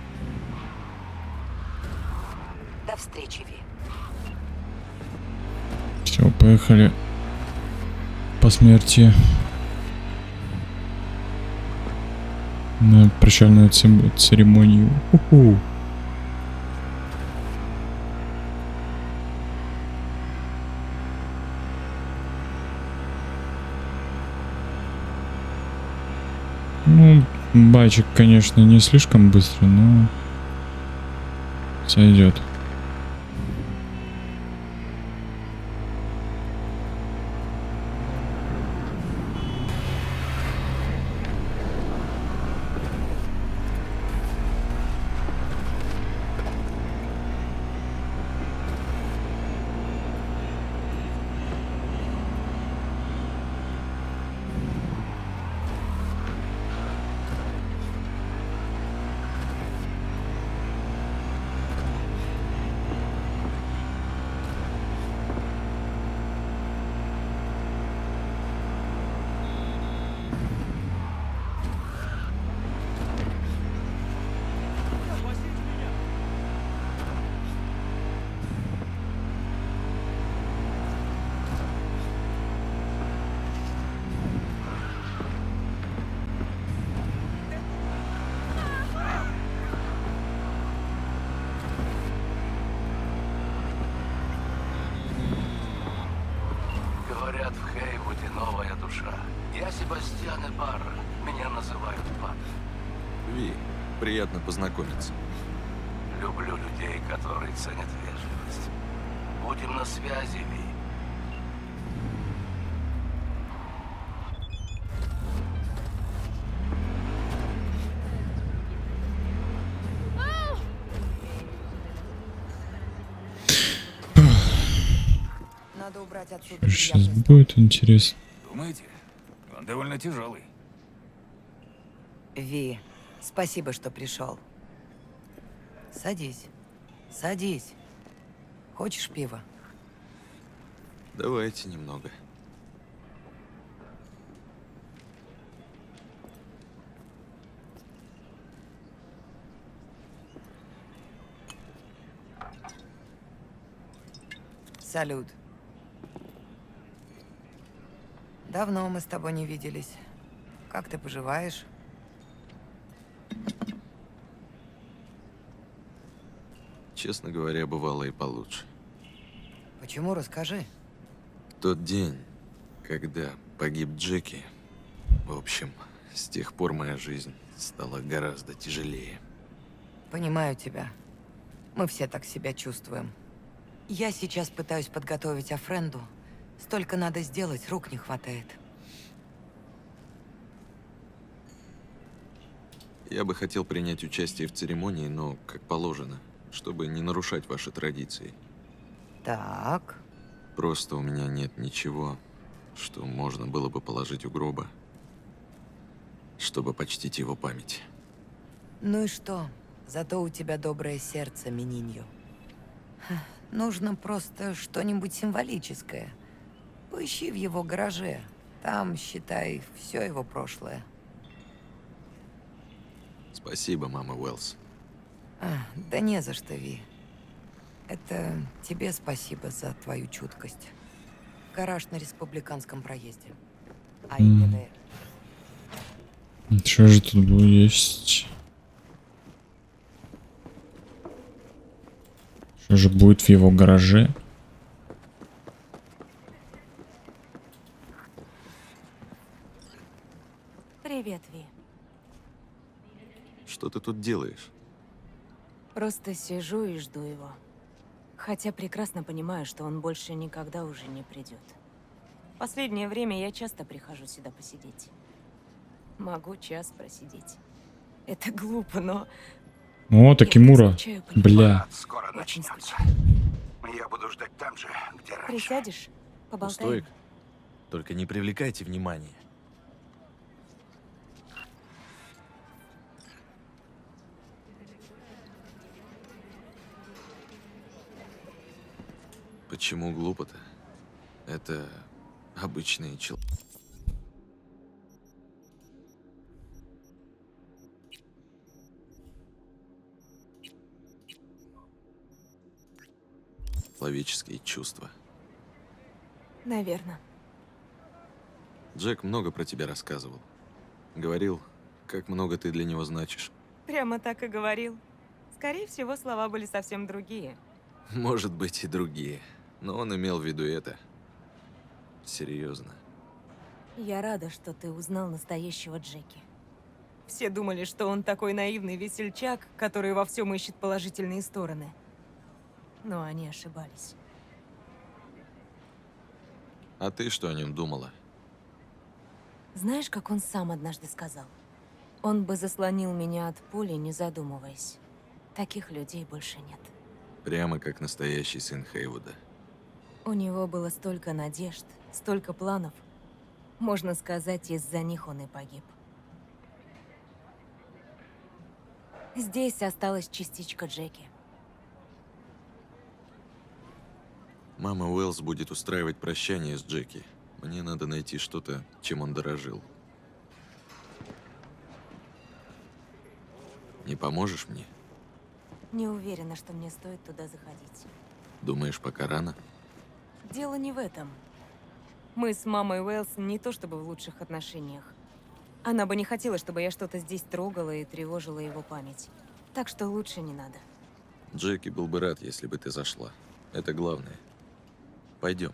До встречи, Ви. Все, поехали по смерти на прощальную церемонию. У-ху. Ну, байчик, конечно, не слишком быстро, но сойдет. бомжа. Я Себастьян Ибарра. Меня называют Пат. Ви, приятно познакомиться. Люблю людей, которые ценят вежливость. Будем на связи, Ви. Надо убрать отсюда. Сейчас будет интересно. Думаете? Он довольно тяжелый. Ви, спасибо, что пришел. Садись. Садись. Хочешь пива? Давайте немного. Салют. Давно мы с тобой не виделись. Как ты поживаешь? Честно говоря, бывало и получше. Почему? Расскажи. Тот день, когда погиб Джеки, в общем, с тех пор моя жизнь стала гораздо тяжелее. Понимаю тебя. Мы все так себя чувствуем. Я сейчас пытаюсь подготовить Афренду. Столько надо сделать, рук не хватает. Я бы хотел принять участие в церемонии, но как положено, чтобы не нарушать ваши традиции. Так. Просто у меня нет ничего, что можно было бы положить у гроба, чтобы почтить его память. Ну и что? Зато у тебя доброе сердце, Мининью. Нужно просто что-нибудь символическое. Поищи в его гараже. Там, считай, все его прошлое. Спасибо, мама Уэллс. Да не за что, Ви. Это тебе спасибо за твою чуткость. Гараж на Республиканском проезде. АИТВ. Что же тут было есть? Что же будет в его гараже? Привет, Ви. Что ты тут делаешь? Просто сижу и жду его. Хотя прекрасно понимаю, что он больше никогда уже не придет. Последнее время я часто прихожу сюда посидеть. Могу час просидеть. Это глупо, но... О, Такимура. Бля. Скоро Очень начнется. Я буду ждать там же, где раньше. Присядешь? Поболтаем? Стоик. Только не привлекайте внимания. Почему глупо-то? Это обычный человек. Человеческие чувства. Наверное. Джек много про тебя рассказывал. Говорил, как много ты для него значишь. Прямо так и говорил. Скорее всего, слова были совсем другие. Может быть, и другие. Но он имел в виду это. Серьезно. Я рада, что ты узнал настоящего Джеки. Все думали, что он такой наивный весельчак, который во всем ищет положительные стороны. Но они ошибались. А ты что о нем думала? Знаешь, как он сам однажды сказал? Он бы заслонил меня от пули, не задумываясь. Таких людей больше нет. Прямо как настоящий сын Хейвуда. У него было столько надежд, столько планов. Можно сказать, из-за них он и погиб. Здесь осталась частичка Джеки. Мама Уэллс будет устраивать прощание с Джеки. Мне надо найти что-то, чем он дорожил. Не поможешь мне? Не уверена, что мне стоит туда заходить. Думаешь, пока рано? Дело не в этом. Мы с мамой Уэллс не то чтобы в лучших отношениях. Она бы не хотела, чтобы я что-то здесь трогала и тревожила его память. Так что лучше не надо. Джеки был бы рад, если бы ты зашла. Это главное. Пойдем.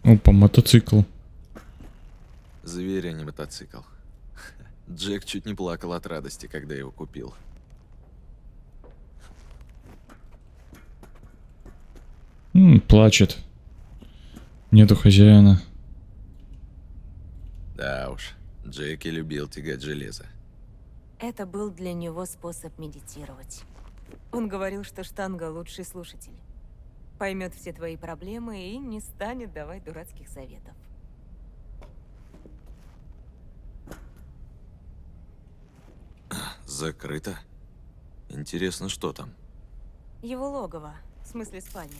Опа, мотоцикл. Зверь, а не мотоцикл. Джек чуть не плакал от радости, когда его купил. Плачет. Нету хозяина. Да уж, Джеки любил тягать железо. Это был для него способ медитировать. Он говорил, что штанга лучший слушатель. Поймет все твои проблемы и не станет давать дурацких советов. Закрыто? Интересно, что там? Его логово, в смысле спальня.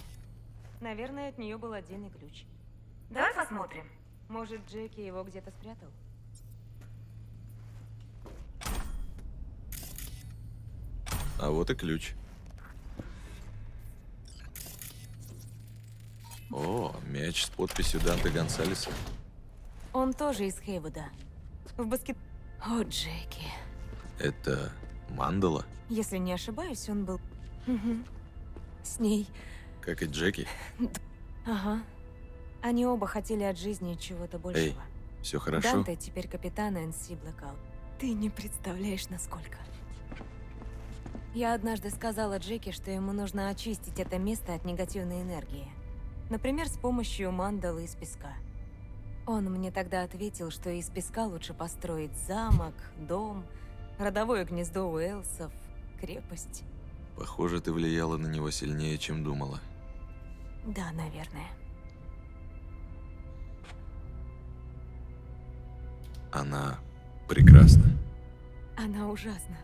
Наверное, от нее был отдельный ключ. Давай посмотрим. Может, Джеки его где-то спрятал? А вот и ключ. О, мяч с подписью Данте Гонсалеса. Он тоже из Хейвуда. В баскет... О, Джеки. Это мандала? Если не ошибаюсь, он был... Мгм. С ней. Как и Джеки? Ага. Они оба хотели от жизни чего-то большего. Эй, все хорошо? Данте теперь капитан NC Blackout. Ты не представляешь, насколько. Я однажды сказала Джеки, что ему нужно очистить это место от негативной энергии. Например, с помощью мандалы из песка. Он мне тогда ответил, что из песка лучше построить замок, дом, родовое гнездо Уэлсов, крепость. Похоже, ты влияла на него сильнее, чем думала. Да, наверное. Она прекрасна. Она ужасна.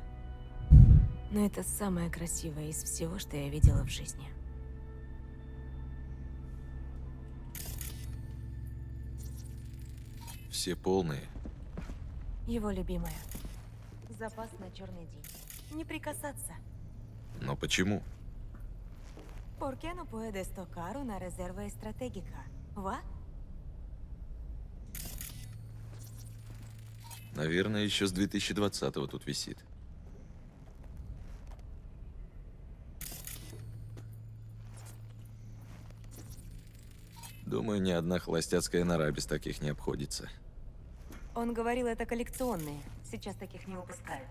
Но это самое красивое из всего, что я видела в жизни. Все полные. Его любимая. Запас на черный день. Не прикасаться. Но почему? ¿Por qué no puedes tocar una reserva estratégica? Va? Наверное, еще с 2020-го тут висит. Думаю, ни одна холостяцкая нора без таких не обходится. Он говорил, это коллекционные. Сейчас таких не выпускают.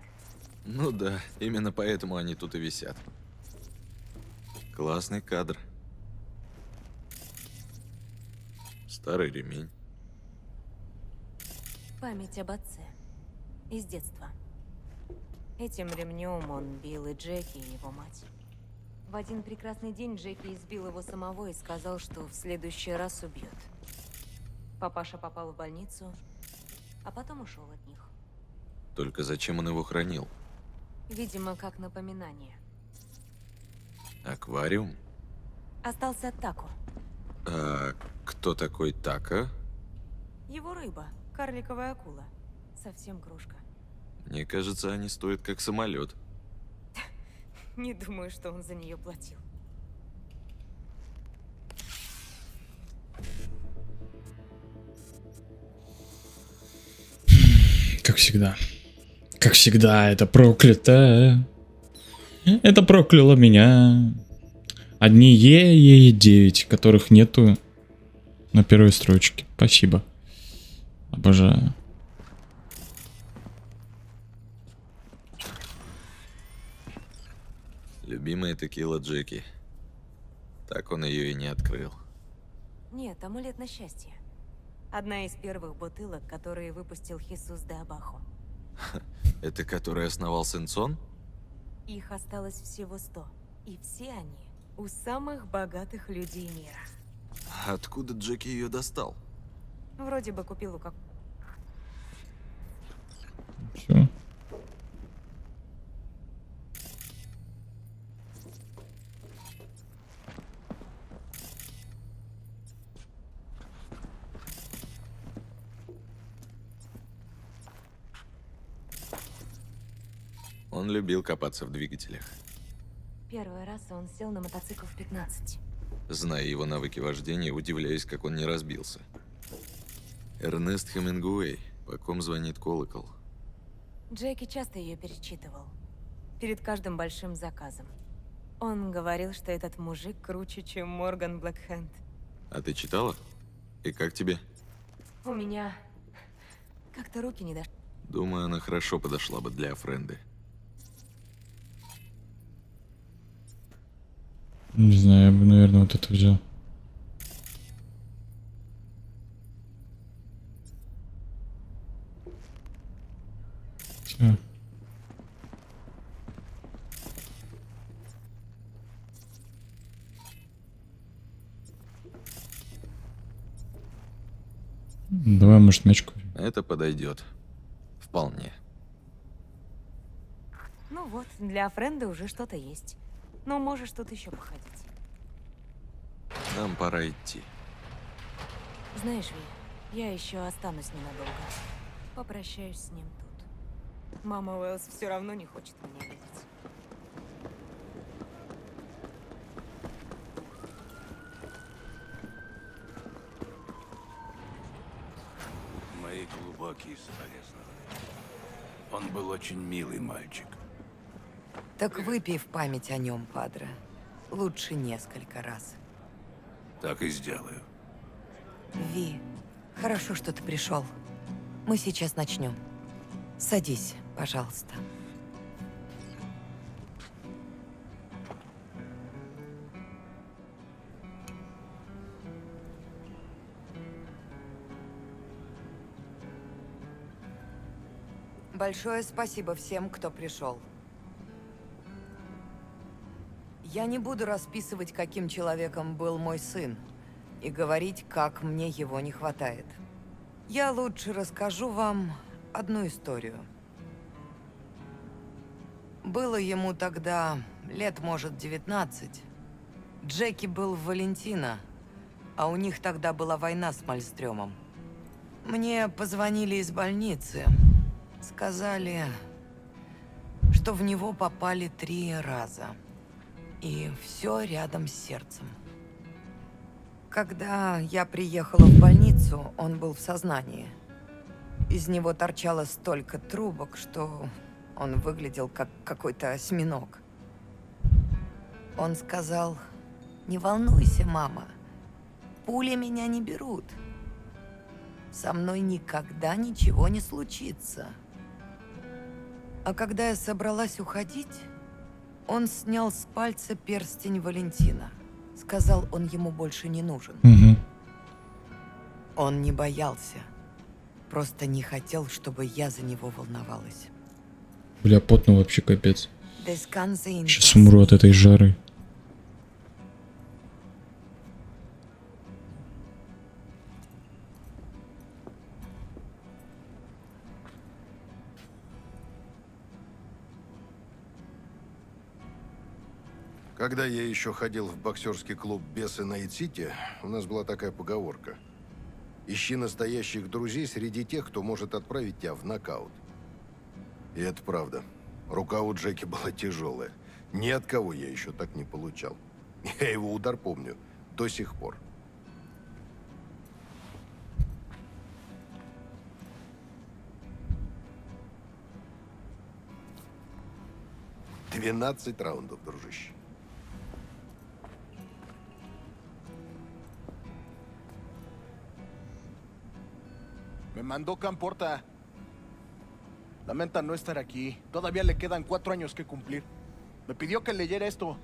Ну да, именно поэтому они тут и висят. Классный кадр. Старый ремень. Память об отце. Из детства. Этим ремнем он бил и Джеки, и его мать. В один прекрасный день Джеки избил его самого и сказал, что в следующий раз убьет. Папаша попал в больницу, а потом ушел от них. Только зачем он его хранил? Видимо, как напоминание. Аквариум? Остался Тако. А кто такой Така? Его рыба, карликовая акула. Совсем кружка. Мне кажется, они стоят как самолет. Не думаю, что он за нее платил. Как всегда. Как всегда, это проклято. Это прокляло меня. Одни Е9, которых нету на первой строчке. Спасибо. Обожаю. Любимая текила Джеки. Так он ее и не открыл. Нет, амулет на счастье. Одна из первых бутылок, которые выпустил Хисус де Абахо. Это который основал Сенсон? Их осталось всего 100. И все они у самых богатых людей мира. Откуда Джеки ее достал? Вроде бы купил у как... Все. Он любил копаться в двигателях. Первый раз он сел на мотоцикл в 15. Зная его навыки вождения, удивляюсь, как он не разбился. Эрнест Хемингуэй, по ком звонит колокол. Джеки часто ее перечитывал. Перед каждым большим заказом. Он говорил, что этот мужик круче, чем Морган Блэкхенд. А ты читала? И как тебе? У меня как-то руки не дошли. Думаю, она хорошо подошла бы для Френды. Не знаю, я бы, наверное, вот это взял. Всё. Давай, может, мячку. Это подойдет. Вполне. Ну вот, для Френды уже что-то есть. Но можешь тут еще походить. Нам пора идти. Знаешь, Ви, я еще останусь ненадолго. Попрощаюсь с ним тут. Мама Уэллс все равно не хочет меня видеть. Мои глубокие соболезнования. Он был очень милый мальчик. Так выпей в память о нем, Падре. Лучше несколько раз. Так и сделаю. Ви, хорошо, что ты пришел. Мы сейчас начнем. Садись, пожалуйста. Большое спасибо всем, кто пришел. Я не буду расписывать, каким человеком был мой сын, и говорить, как мне его не хватает. Я лучше расскажу вам одну историю. Было ему тогда лет, может, 19. Джеки был в Валентино, а у них тогда была война с Мальстрёмом. Мне позвонили из больницы. Сказали, что в него попали 3 раза. И все рядом с сердцем. Когда я приехала в больницу, он был в сознании. Из него торчало столько трубок, что он выглядел как какой-то осьминог. Он сказал: «Не волнуйся, мама, пули меня не берут. Со мной никогда ничего не случится». А когда я собралась уходить, он снял с пальца перстень Валентина. Сказал, он ему больше не нужен. Он не боялся. Просто не хотел, чтобы я за него волновалась. Бля, потно вообще капец. Descansa in Сейчас умру от этой жары. Когда я еще ходил в боксерский клуб «Бесы Найт-Сити», у нас была такая поговорка: «Ищи настоящих друзей среди тех, кто может отправить тебя в нокаут». И это правда. Рука у Джеки была тяжелая. Ни от кого я еще так не получал. Я его удар помню до сих пор. «12 раундов, дружище». Me mandó Camporta. Lamenta no estar aquí. Todavía le quedan 4 años que cumplir. Me pidió que leyera esto.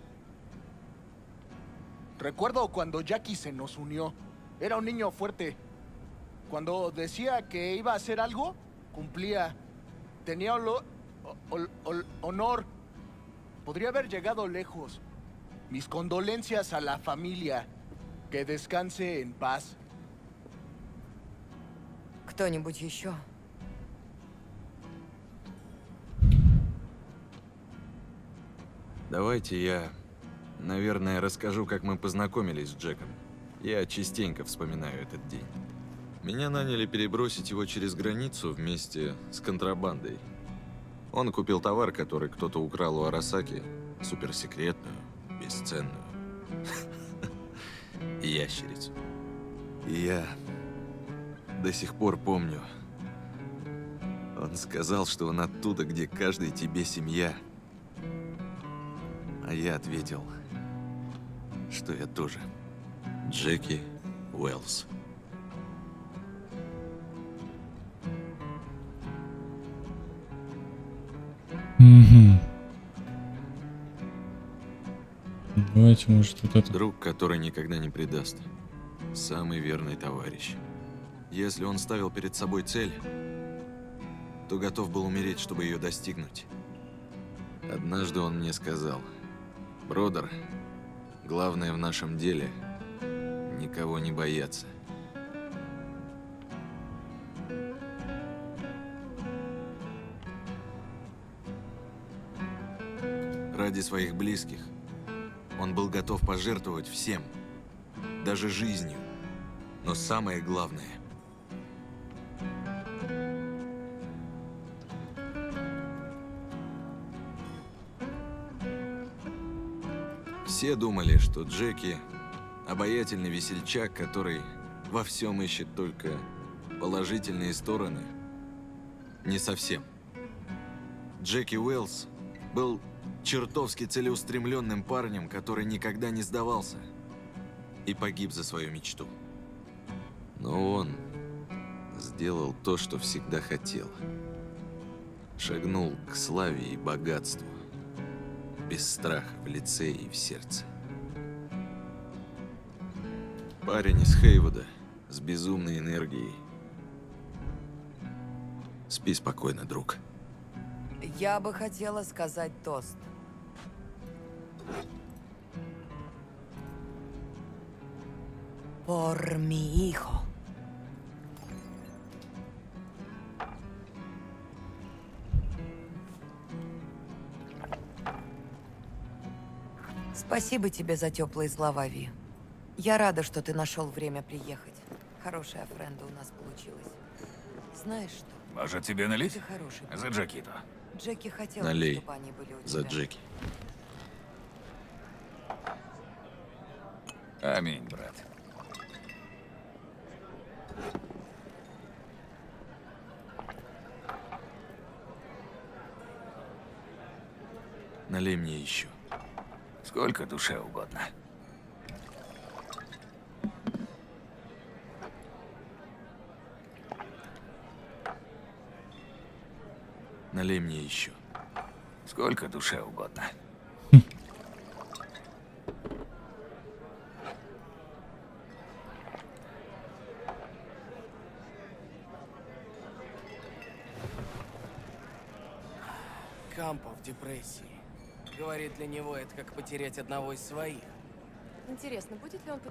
Recuerdo cuando Jackie se nos unió. Era un niño fuerte. Cuando decía que iba a hacer algo, cumplía. Tenía honor. Podría haber llegado lejos. Mis condolencias a la familia. Que descanse en paz. Кто-нибудь еще? Давайте я, наверное, расскажу, как мы познакомились с Джеком. Я частенько вспоминаю этот день. Меня наняли перебросить его через границу вместе с контрабандой. Он купил товар, который кто-то украл у Арасаки, суперсекретную, бесценную ящерицу. И я до сих пор помню. Он сказал, что он оттуда, где каждый тебе семья. А я ответил, что я тоже. Джеки Уэллс. Угу. Давайте, может, вот это. Друг, который никогда не предаст. Самый верный товарищ. Если он ставил перед собой цель, то готов был умереть, чтобы ее достигнуть. Однажды он мне сказал: «Бродер, главное в нашем деле — никого не бояться». Ради своих близких он был готов пожертвовать всем, даже жизнью. Но самое главное — все думали, что Джеки — обаятельный весельчак, который во всем ищет только положительные стороны. Не совсем. Джеки Уэллс был чертовски целеустремленным парнем, который никогда не сдавался и погиб за свою мечту. Но он сделал то, что всегда хотел. Шагнул к славе и богатству, без страха в лице и в сердце. Парень из Хейвуда с безумной энергией. Спи спокойно, друг. Я бы хотела сказать тост. Por mi hijo. Спасибо тебе за теплые слова, Ви. Я рада, что ты нашел время приехать. Хорошая френда у нас получилась. Знаешь что? Может, тебе налить? Ты хороший. За Джакито. Джеки хотел, Налей. чтобы они были у За тебя. Джеки. Аминь, брат. Налей мне еще. Сколько душе угодно. Налей мне еще. Сколько душе угодно. Кампо в депрессии. Говорит, для него это как потерять одного из своих. Интересно, будет ли он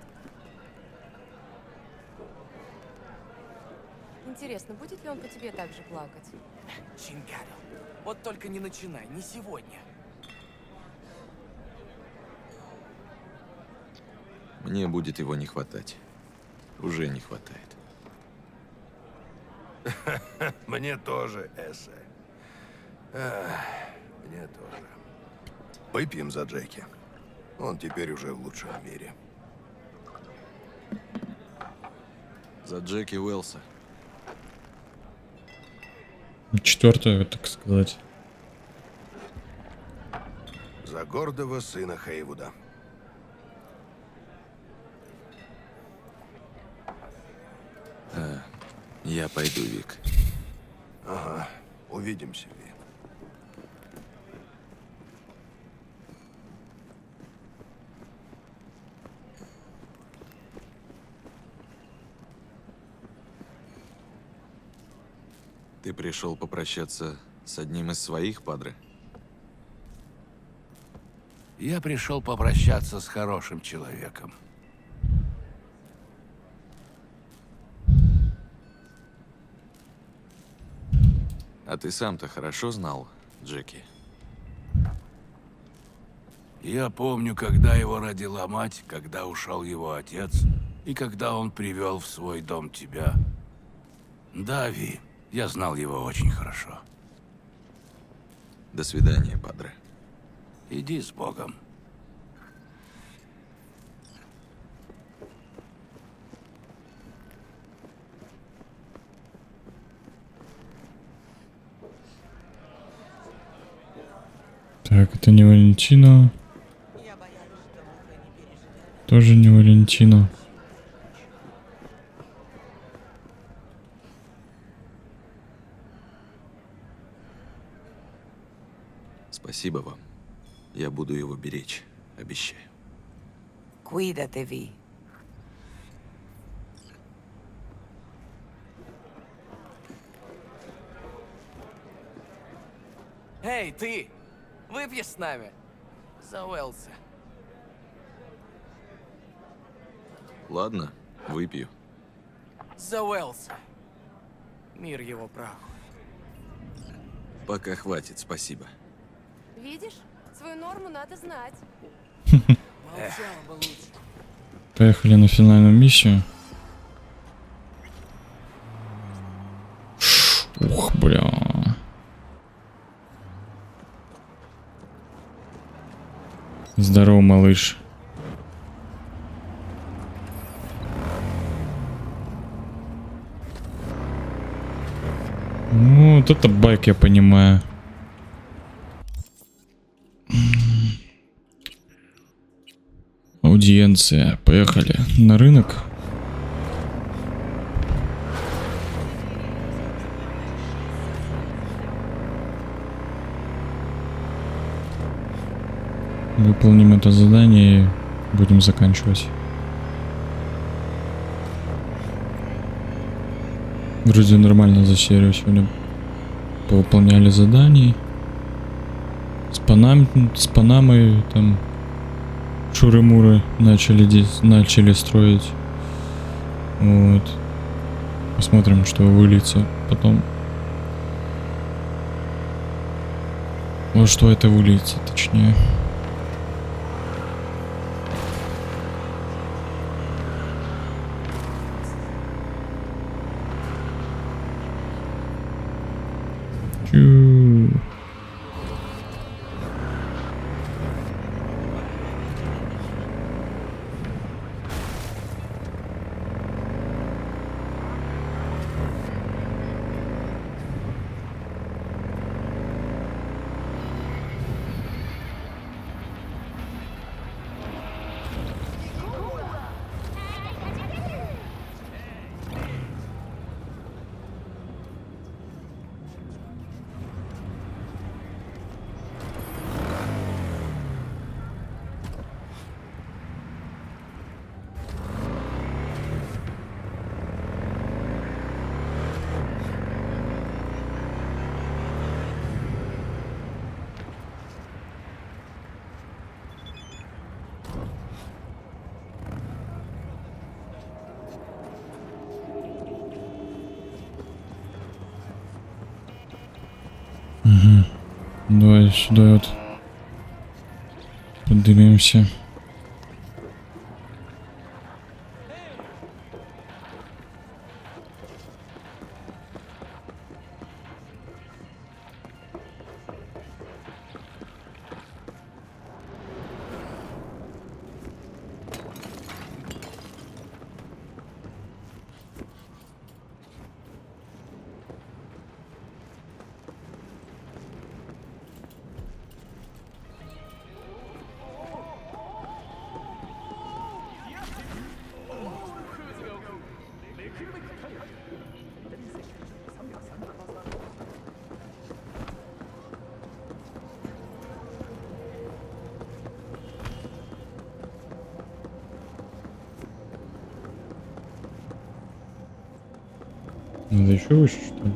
Интересно, будет ли он по тебе так же плакать? Чингарю, вот только не начинай, не сегодня. Мне будет его не хватать. Уже не хватает. Мне тоже, Эссе. Мне тоже. Выпьем за Джеки. Он теперь уже в лучшем мире. За Джеки Уэллса. Четвертое, так сказать. За гордого сына Хейвуда. Я пойду, Вик. Ага, увидимся, Ви. Ты пришел попрощаться с одним из своих, падре? Я пришел попрощаться с хорошим человеком. А ты сам-то хорошо знал Джеки? Я помню, когда его родила мать, когда ушел его отец, и когда он привел в свой дом тебя. Да, Ви, я знал его очень хорошо. До свидания, падре. Иди с Богом. Так, это не Валентино. Тоже не Валентино. Спасибо вам. Я буду его беречь, обещаю. Cuídate, Ви. Эй, ты! Выпьешь с нами? За Уэлса. Ладно, выпью. За Уэлса. Мир его праху. Пока хватит, спасибо. Видишь? Свою норму надо знать. Молчала бы лучше. Поехали на финальную миссию. Ух, бля. Здорово, малыш. Ну, вот это байк, я понимаю. Аудиенция. Поехали на рынок. Выполним это задание и будем заканчивать. Вроде нормально за серию сегодня повыполняли заданий. С Панамой там шуры-муры начали строить. Вот. Посмотрим, что выльется потом. Вот что это выльется, точнее. Угу. Давай сюда вот поднимемся. Надо еще выше, что ли?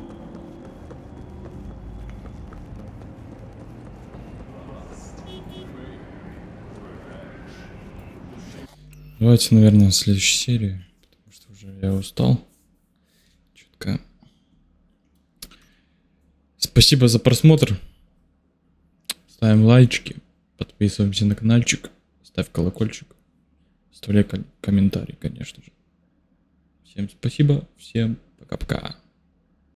Давайте, наверное, в следующей серии, потому что уже я устал. Чутка. Спасибо за просмотр. Ставим лайчики, подписываемся на каналчик, ставь колокольчик, оставляй комментарий, конечно же. Всем спасибо, всем пока-пока.